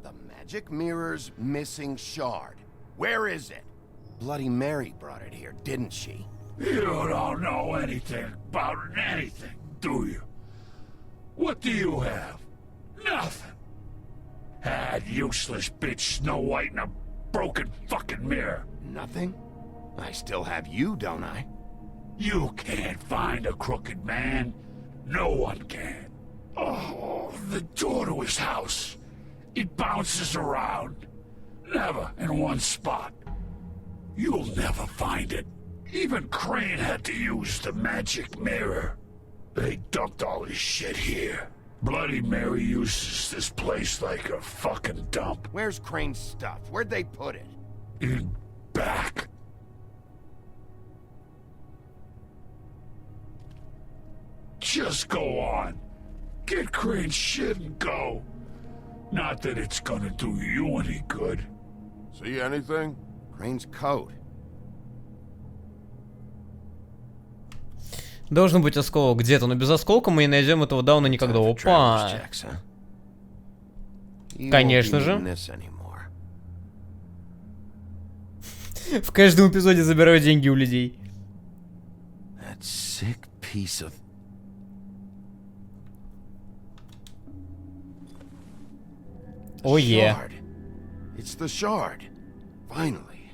Speaker 2: The magic mirror's missing shard. Where is it? Bloody Mary brought it here, didn't she?
Speaker 7: You don't know anything about anything, do you? What do you have? Nothing. That useless bitch Snow White and a broken fucking mirror.
Speaker 2: Nothing? I still have you, don't I?
Speaker 7: You can't find a crooked man. No one can. Oh, the door to his house. It bounces around. Never in one spot. You'll never find it. Even Crane had to use the magic mirror. They dumped all his shit here. Bloody Mary uses this place like a fucking dump.
Speaker 2: Where's Crane's stuff? Where'd they put it?
Speaker 7: In back. Just go on. Get Crane's shit and go. Not that it's gonna do you any good.
Speaker 2: See anything? Crane's coat.
Speaker 1: Должен быть осколок где-то, но без осколка мы не найдем этого Дауна никогда. Опа! Конечно же. В каждом эпизоде забираю деньги у людей. О, е.
Speaker 2: It's the shard. Finally.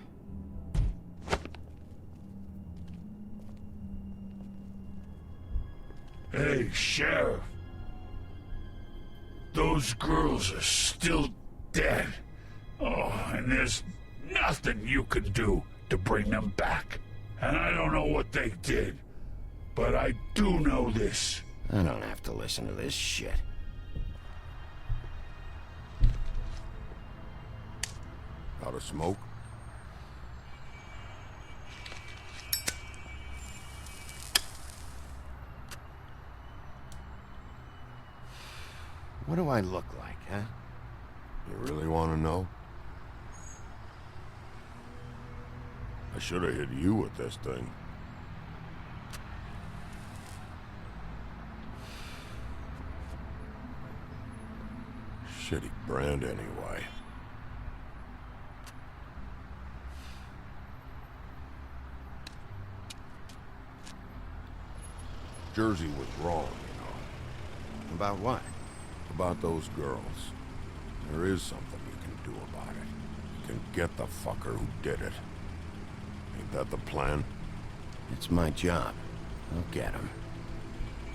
Speaker 7: Hey, Sheriff. Those girls are still dead. Oh, and there's nothing you can do to bring them back. And I don't know what they did, but I do know this.
Speaker 2: I don't have to listen to this shit. Out of smoke? What do I look like, huh? You really want to know? I should have hit you with this thing. Shitty brand anyway. Jersey was wrong, you know. About what? About those girls. There is something you can do about it. You can get the fucker who did it. Ain't that the plan? It's my job. I'll get him.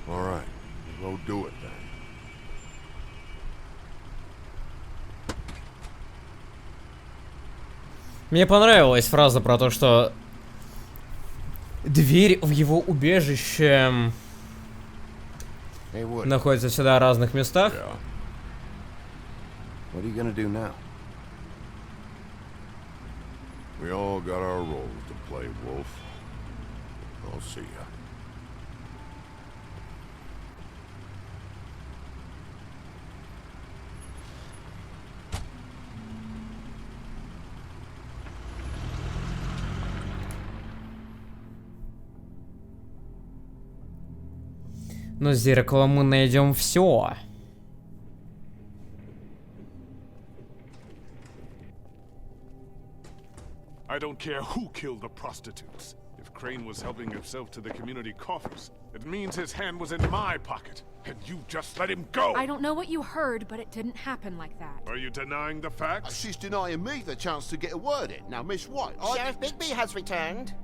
Speaker 2: All right. Go do it then.
Speaker 1: Мне понравилась фраза про то, что дверь в его убежище находится всегда в разных местах.
Speaker 2: What are you gonna do now? We all got our roles to play, Wolf. I'll see ya.
Speaker 1: Но с зеркалом мы найдем все.
Speaker 14: I don't care who killed the prostitutes. If Crane was helping himself to the community coffers, it means his hand was in my pocket, and you just let him go!
Speaker 5: I don't know what you heard, but it didn't happen like that.
Speaker 14: Are you denying the facts?
Speaker 3: She's denying me the chance to get a word in. Now, Miss White,
Speaker 4: Sheriff Bigby has returned.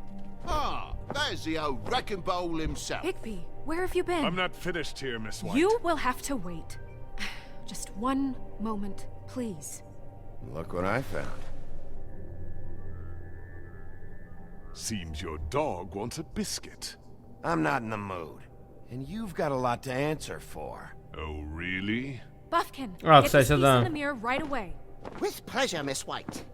Speaker 3: Ah, there's the old wrecking bowl himself.
Speaker 5: Bigby, where have you been?
Speaker 14: I'm not finished here, Miss White.
Speaker 5: You will have to wait. Just one moment, please.
Speaker 2: Look what I found.
Speaker 14: Seems your dog wants a biscuit.
Speaker 2: I'm not in the mood. And you've got a lot to answer for.
Speaker 14: Oh, really?
Speaker 5: Buffkin,
Speaker 1: Ah,
Speaker 5: get this
Speaker 1: кстати,
Speaker 5: piece
Speaker 1: да.
Speaker 5: in the mirror right away.
Speaker 4: With pleasure, Miss White.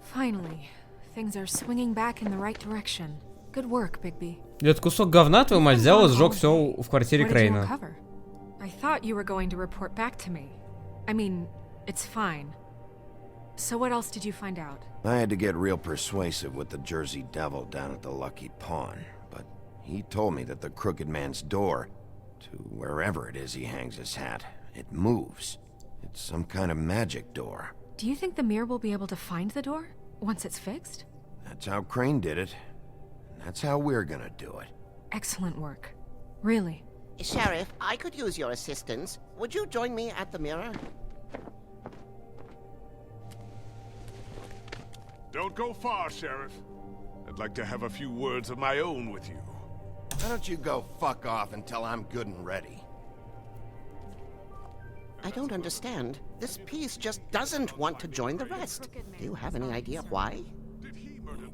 Speaker 5: Finally, things are swinging back in the right direction. Good work, Bigby.
Speaker 1: Этот кусок говна твою мать взял и сжег все в квартире
Speaker 5: What did you
Speaker 1: Крейна.
Speaker 5: recover? I thought you were going to report back to me. I mean, it's fine. So what else did you find out?
Speaker 2: I had to get real persuasive with the Jersey Devil down at the Lucky Pawn, but he told me that the Crooked Man's door, to wherever it is he hangs his hat, it moves. It's some kind of magic door.
Speaker 5: Do you think the mirror will be able to find the door once it's fixed?
Speaker 2: That's how Crane did it. And that's how we're gonna do it.
Speaker 5: Excellent work. Really.
Speaker 4: Sheriff, I could use your assistance. Would you join me at the mirror?
Speaker 14: Don't go far, Sheriff. I'd like to have a few words of my own with you.
Speaker 2: Why don't you go fuck off until I'm good and ready?
Speaker 4: I don't understand. This piece just doesn't want to join the rest. Do you have any idea why?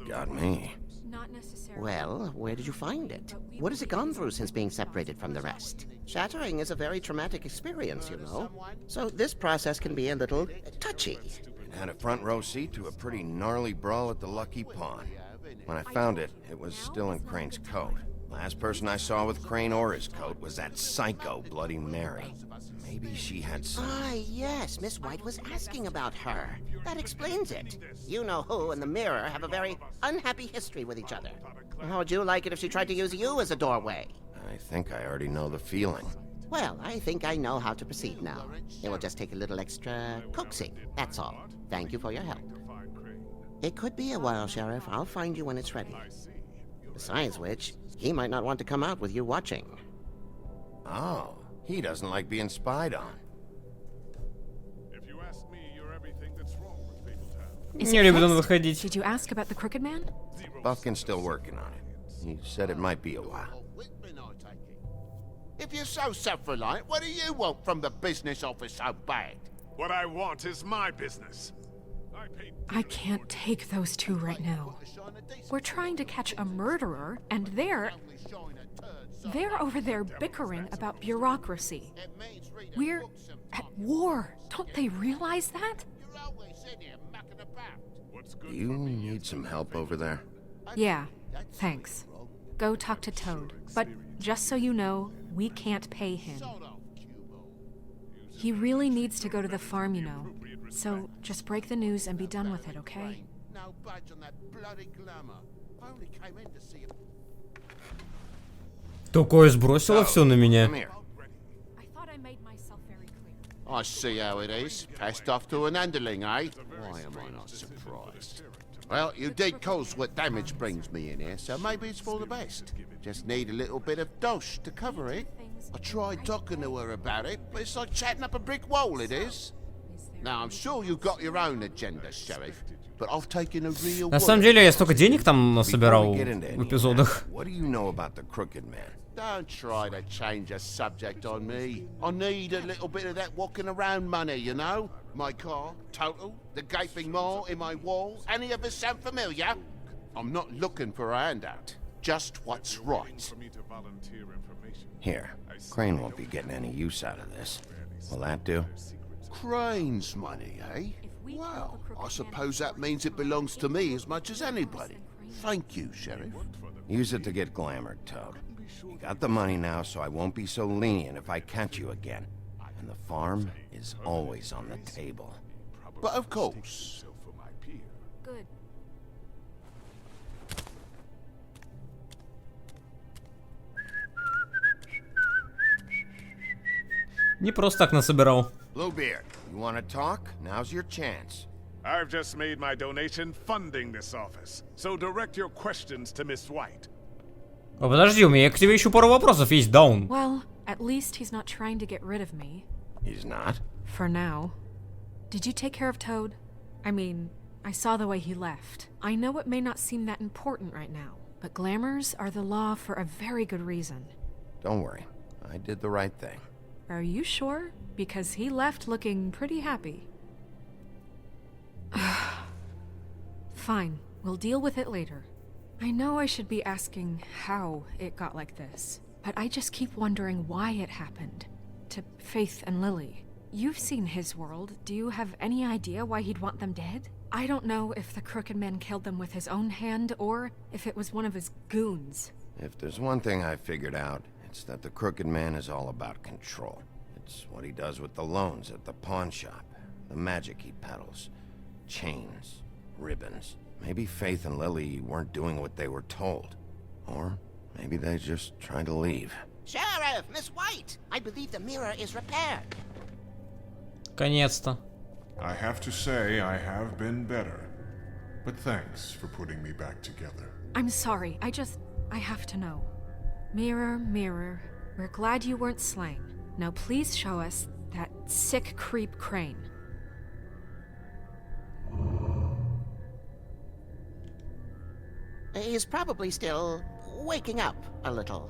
Speaker 2: Got me.
Speaker 5: not necessarily.
Speaker 4: Well, where did you find it? What has it gone through since being separated from the rest? Shattering is a very traumatic experience, you know. So this process can be a little touchy.
Speaker 2: It had a front row seat to a pretty gnarly brawl at the Lucky Pawn. When I found it, it was still in Crane's coat. Last person I saw with Crane or his coat was that psycho Bloody Mary. Maybe she had some...
Speaker 4: Ah, yes, Miss White was asking about her. That explains it. You know who and the mirror have a very unhappy history with each other. How would you like it if she tried to use you as a doorway?
Speaker 2: I think I already know the feeling.
Speaker 4: Well, I think I know how to proceed now. It will just take a little extra coaxing, that's all. Thank you for your help. It could be a while, Sheriff. I'll find you when it's ready. Besides which, he might not want to come out with you watching.
Speaker 2: Oh, he doesn't like being spied on.
Speaker 14: If you ask me, you're everything that's wrong with Fabletown.
Speaker 5: Is
Speaker 1: Не
Speaker 5: it
Speaker 1: любит он
Speaker 5: fixed?
Speaker 1: выходить.
Speaker 5: Did you ask about the Crooked Man?
Speaker 2: Buffkin's still working on it. He said it might be a while.
Speaker 3: If you're so self-reliant, what do you want from the business office so bad?
Speaker 14: What I want is my business.
Speaker 5: I can't take those two right now. We're trying to catch a murderer, and they're over there bickering about bureaucracy. We're at war. Don't they realize that?
Speaker 2: Do you need some help over there?
Speaker 5: Yeah, thanks. Go talk to Toad. But just so you know, we can't pay him. He really needs to go to the farm, you know. So just break the news and be done with it, okay?
Speaker 3: No budge on that bloody glamour. I only came in to see him.
Speaker 1: Такое сбросило все на меня.
Speaker 2: Come here.
Speaker 5: I thought I made myself very clear.
Speaker 3: I see how it is. Passed off to an underling, eh? Why am I not surprised? Well, you did cause what damage brings me in here, so maybe it's for the best. Just need a little bit of dosh to cover it. I tried talking to her about it, but it's like chatting up a brick wall, it is. Now, I'm sure you've got your own agenda, Sheriff, but I've taken a real...
Speaker 1: На самом деле, я столько денег там насобирал
Speaker 2: Before we get into
Speaker 1: в
Speaker 2: any of
Speaker 1: эпизодах.
Speaker 2: that, what do you know about the Crooked Man?
Speaker 3: Don't try to change a subject on me. I need a little bit of that walking around money, you know? My car, total, the gaping maw in my wall. Any of us sound familiar? I'm not looking for a handout. Just what's right.
Speaker 2: Here, Crane won't be getting any use out of this. Will that do?
Speaker 3: Crane's money, eh? Well, I suppose that means it belongs to me as much as anybody. Thank you, Sheriff.
Speaker 2: Use it to get glamored, Toad. You got the money now, so I won't be so lenient if I catch you again. And the farm is always on the table.
Speaker 3: But of course.
Speaker 5: Good.
Speaker 1: Не просто так насобирал.
Speaker 2: Bluebeard, you want to talk? Now's your chance.
Speaker 14: I've just made my donation funding this office, so direct your questions to Miss White.
Speaker 1: О, подожди, у меня к тебе еще пару вопросов есть, Даун.
Speaker 5: Well, at least he's not trying to get rid of me.
Speaker 2: He's not?
Speaker 5: For now. Did you take care of Toad? I mean, I saw the way he left. I know it may not seem that important right now, but glamours are the law for a very good reason.
Speaker 2: Don't worry. I did the right thing.
Speaker 5: Are you sure? Because he left looking pretty happy. Fine, we'll deal with it later. I know I should be asking how it got like this, but I just keep wondering why it happened. To Faith and Lily. You've seen his world. Do you have any idea why he'd want them dead? I don't know if the Crooked Man killed them with his own hand or if it was one of his goons.
Speaker 2: If there's one thing I figured out, it's that the Crooked Man is all about control. It's what he does with the loans at the pawn shop, the magic he peddles, chains, ribbons. Maybe Faith and Lily weren't doing what they were told. Or maybe they just tried to leave.
Speaker 4: Sheriff, Miss White, I believe the mirror is repaired.
Speaker 1: Наконец-то.
Speaker 14: I have to say I have been better, but thanks for putting me back together.
Speaker 5: I'm sorry, I have to know. Mirror, mirror, we're glad you weren't slain. Now please show us that sick creep Crane.
Speaker 4: He's probably still waking up a little.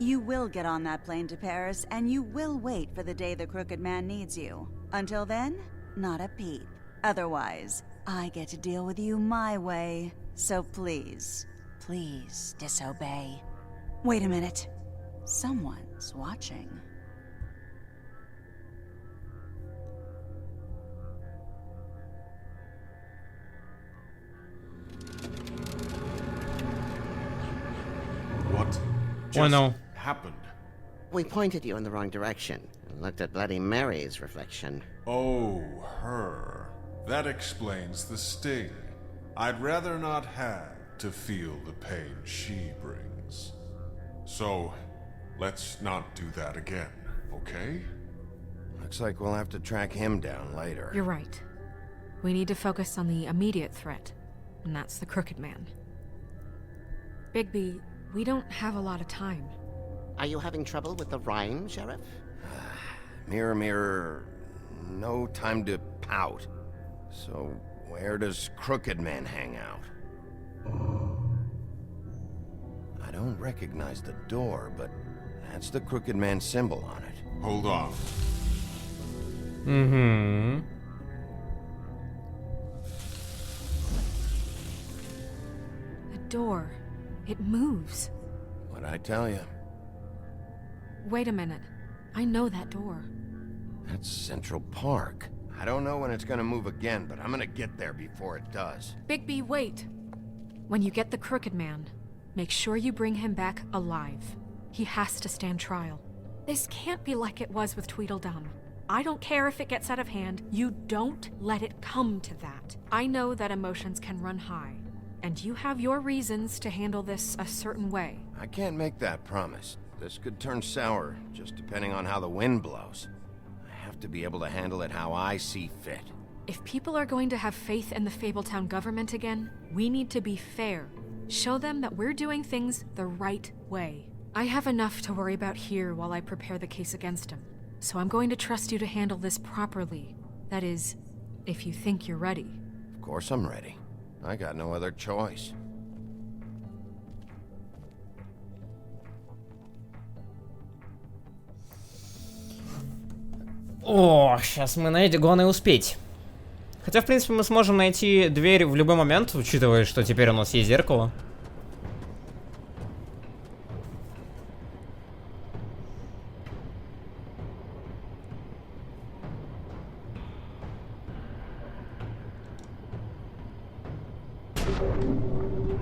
Speaker 16: You will get on that plane to Paris, and you will wait for the day the Crooked Man needs you. Until then, not a peep. Otherwise, I get to deal with you my way. So please, please disobey. Wait a minute. Someone's watching.
Speaker 14: What
Speaker 1: Oh no.
Speaker 14: happened?
Speaker 4: We pointed you in the wrong direction and looked at Bloody Mary's reflection.
Speaker 14: Oh, her. That explains the sting. I'd rather not have to feel the pain she brings. So, let's not do that again, okay?
Speaker 2: Looks like we'll have to track him down later.
Speaker 5: You're right. We need to focus on the immediate threat, and that's the Crooked Man. Bigby, we don't have a lot of time.
Speaker 4: Are you having trouble with the rhyme, Sheriff?
Speaker 2: Mirror, mirror, no time to pout. So, where does Crooked Man hang out? I don't recognize the door, but that's the Crooked Man symbol on it.
Speaker 14: Hold on.
Speaker 1: Mm-hmm.
Speaker 5: The door. It moves.
Speaker 2: What'd I tell you?
Speaker 5: Wait a minute. I know that door.
Speaker 2: That's Central Park. I don't know when it's gonna move again, but I'm gonna get there before it does.
Speaker 5: Bigby, wait. When you get the Crooked Man, make sure you bring him back alive. He has to stand trial. This can't be like it was with Tweedledum. I don't care if it gets out of hand. You don't let it come to that. I know that emotions can run high, and you have your reasons to handle this a certain way.
Speaker 2: I can't make that promise. This could turn sour, just depending on how the wind blows. I have to be able to handle it how I see fit.
Speaker 5: If people are going to have faith in the Fabletown government again, we need to be fair. Show them that we're doing things the right way. I have enough to worry about here while I prepare the case against him. So I'm going to trust you to handle this properly. That is, if you think you're ready.
Speaker 2: Of course I'm ready. I got no other choice.
Speaker 1: О, сейчас мы найдем. Главное успеть. Хотя, в принципе, мы сможем найти дверь в любой момент, учитывая, что теперь у нас есть зеркало.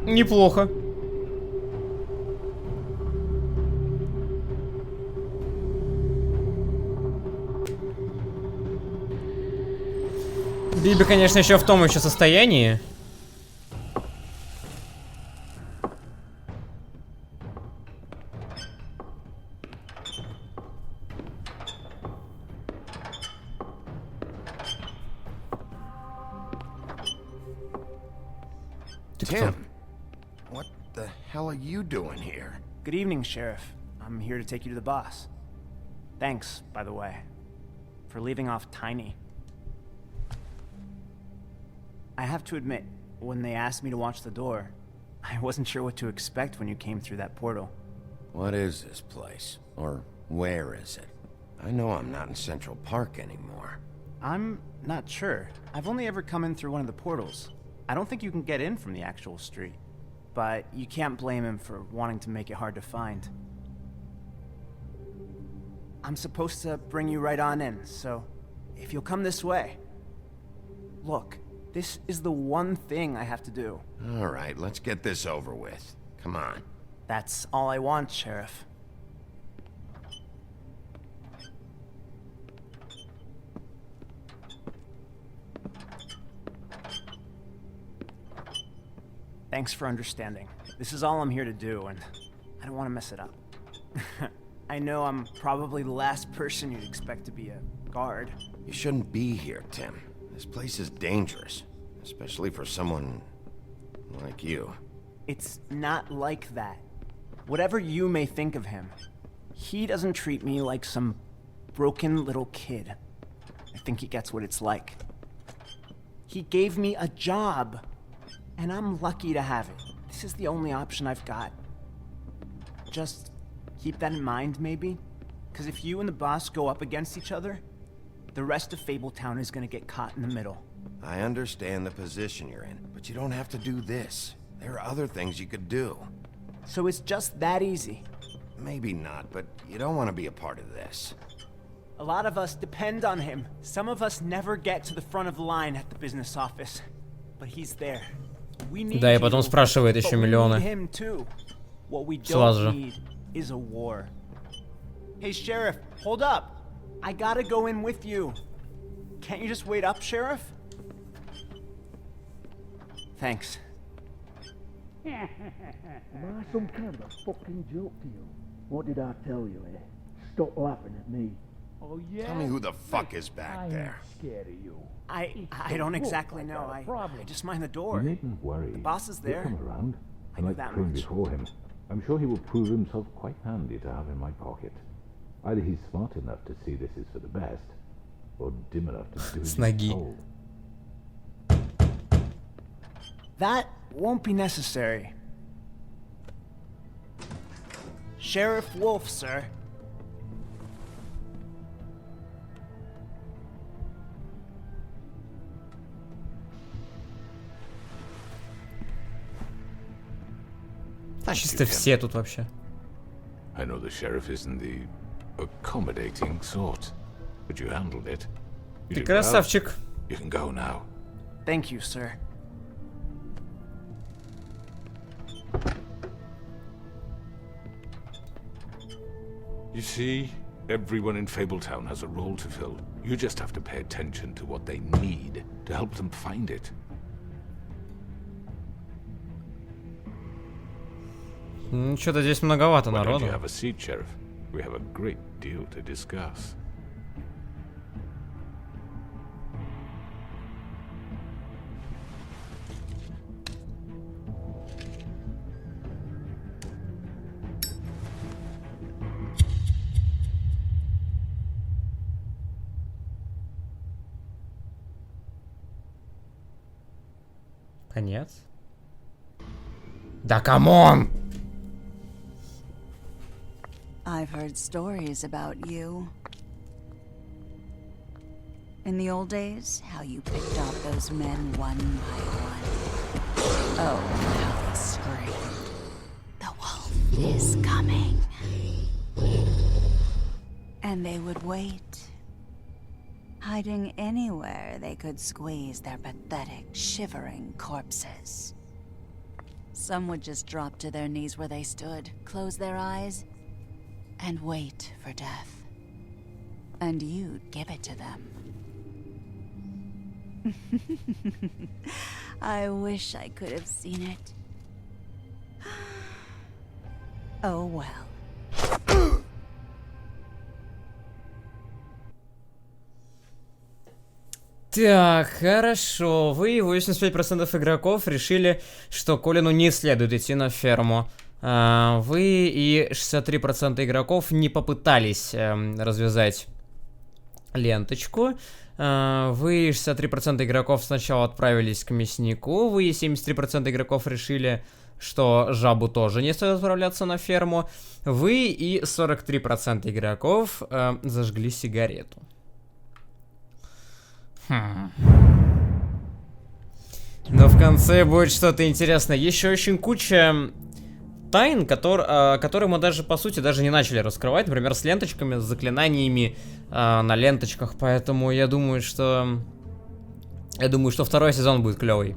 Speaker 1: Неплохо. Бигби, конечно, еще в том состоянии.
Speaker 2: Tim, what the hell are you doing here?
Speaker 17: Good evening, Sheriff. I'm here to take you to the boss. Thanks, by the way, for leaving off Tiny. I have to admit, when they asked me to watch the door, I wasn't sure what to expect when you came through that portal.
Speaker 2: What is this place? Or where is it? I know I'm not in Central Park anymore.
Speaker 17: I'm not sure. I've only ever come in through one of the portals. I don't think you can get in from the actual street. But you can't blame him for wanting to make it hard to find. I'm supposed to bring you right on in, so if you'll come this way. Look, this is the one thing I have to do.
Speaker 2: All right, let's get this over with. Come on.
Speaker 17: That's all I want, Sheriff. Thanks for understanding. This is all I'm here to do, and I don't want to mess it up. I know I'm probably the last person you'd expect to be a guard.
Speaker 2: You shouldn't be here, Tim. This place is dangerous, especially for someone like you.
Speaker 17: It's not like that. Whatever you may think of him, he doesn't treat me like some broken little kid. I think he gets what it's like. He gave me a job, and I'm lucky to have it. This is the only option I've got. Just Keep that in mind, maybe? Because if you and the boss go up against each other, the rest of Fabletown is gonna get caught in the middle.
Speaker 2: I understand the position you're in, but you don't have to do this. There are other things you could do.
Speaker 17: So it's just that easy?
Speaker 2: Maybe not, but you don't want to be a part of this.
Speaker 17: A lot of us depend on him. Some of us never get to the front of the line at the business office. But he's there. We need
Speaker 1: Да, и потом спрашивает еще миллионы.
Speaker 17: him too. What we
Speaker 1: Сразу
Speaker 17: don't
Speaker 1: же.
Speaker 17: need is a war. Hey, Sheriff, hold up. I gotta go in with you. Can't you just wait up, Sheriff? Thanks.
Speaker 18: Am I some kind of fucking joke to you? What did I tell you, eh? Stop laughing at me. Oh yeah?
Speaker 2: Tell me who the fuck is back there.
Speaker 18: Scared of you.
Speaker 17: I don't exactly know. I just mind the door.
Speaker 19: You needn't worry.
Speaker 17: The boss is there.
Speaker 19: He'll come around.
Speaker 17: I know
Speaker 19: like
Speaker 17: that
Speaker 19: Crane
Speaker 17: much.
Speaker 19: before him. I'm sure he will prove himself quite handy to have in my pocket. Either he's smart enough to see this is for the best, or dim enough to do as he's told.
Speaker 17: That won't be necessary. Sheriff Wolf, sir.
Speaker 1: Чисто все тут вообще.
Speaker 9: I know the sheriff isn't the accommodating sort, but you handled it. You
Speaker 1: Ты
Speaker 9: did well.
Speaker 1: красавчик.
Speaker 9: You can go now.
Speaker 17: Thank you, sir.
Speaker 9: You see, everyone in Fabletown has a role to fill. You just have to pay attention to what they need to help them find it.
Speaker 1: Что-то здесь многовато
Speaker 9: Why don't
Speaker 1: народу.
Speaker 9: you have a seat, Sheriff? We have a great deal to discuss.
Speaker 1: Конец. Да камон!
Speaker 16: I've heard stories about you. In the old days, how you picked off those men one by one. Oh, how they screamed. The wolf is coming. And they would wait, hiding anywhere they could squeeze their pathetic, shivering corpses. Some would just drop to their knees where they stood, close their eyes, and wait for death. And you'd give it to them. I wish I could have seen it. Oh well.
Speaker 1: Так, хорошо. Вы и 85% игроков решили, что Колину не следует идти на ферму. Вы и 63% игроков не попытались развязать ленточку. Вы и 63% игроков сначала отправились к мяснику. Вы и 73% игроков решили, что жабу тоже не стоит отправляться на ферму. Вы и 43% игроков зажгли сигарету. Но в конце будет что-то интересное. Еще очень куча тайн, которые мы даже, по сути, даже не начали раскрывать. Например, с ленточками, с заклинаниями на ленточках. Поэтому я думаю, что второй сезон будет клевый.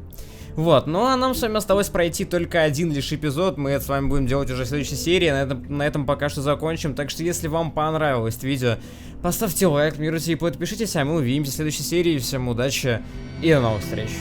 Speaker 1: Вот, ну а нам с вами осталось пройти только один лишь эпизод. Мы это с вами будем делать уже в следующей серии. На этом пока что закончим. Так что, если вам понравилось видео, поставьте лайк, комментируйте и подпишитесь. А мы увидимся в следующей серии. Всем удачи и до новых встреч.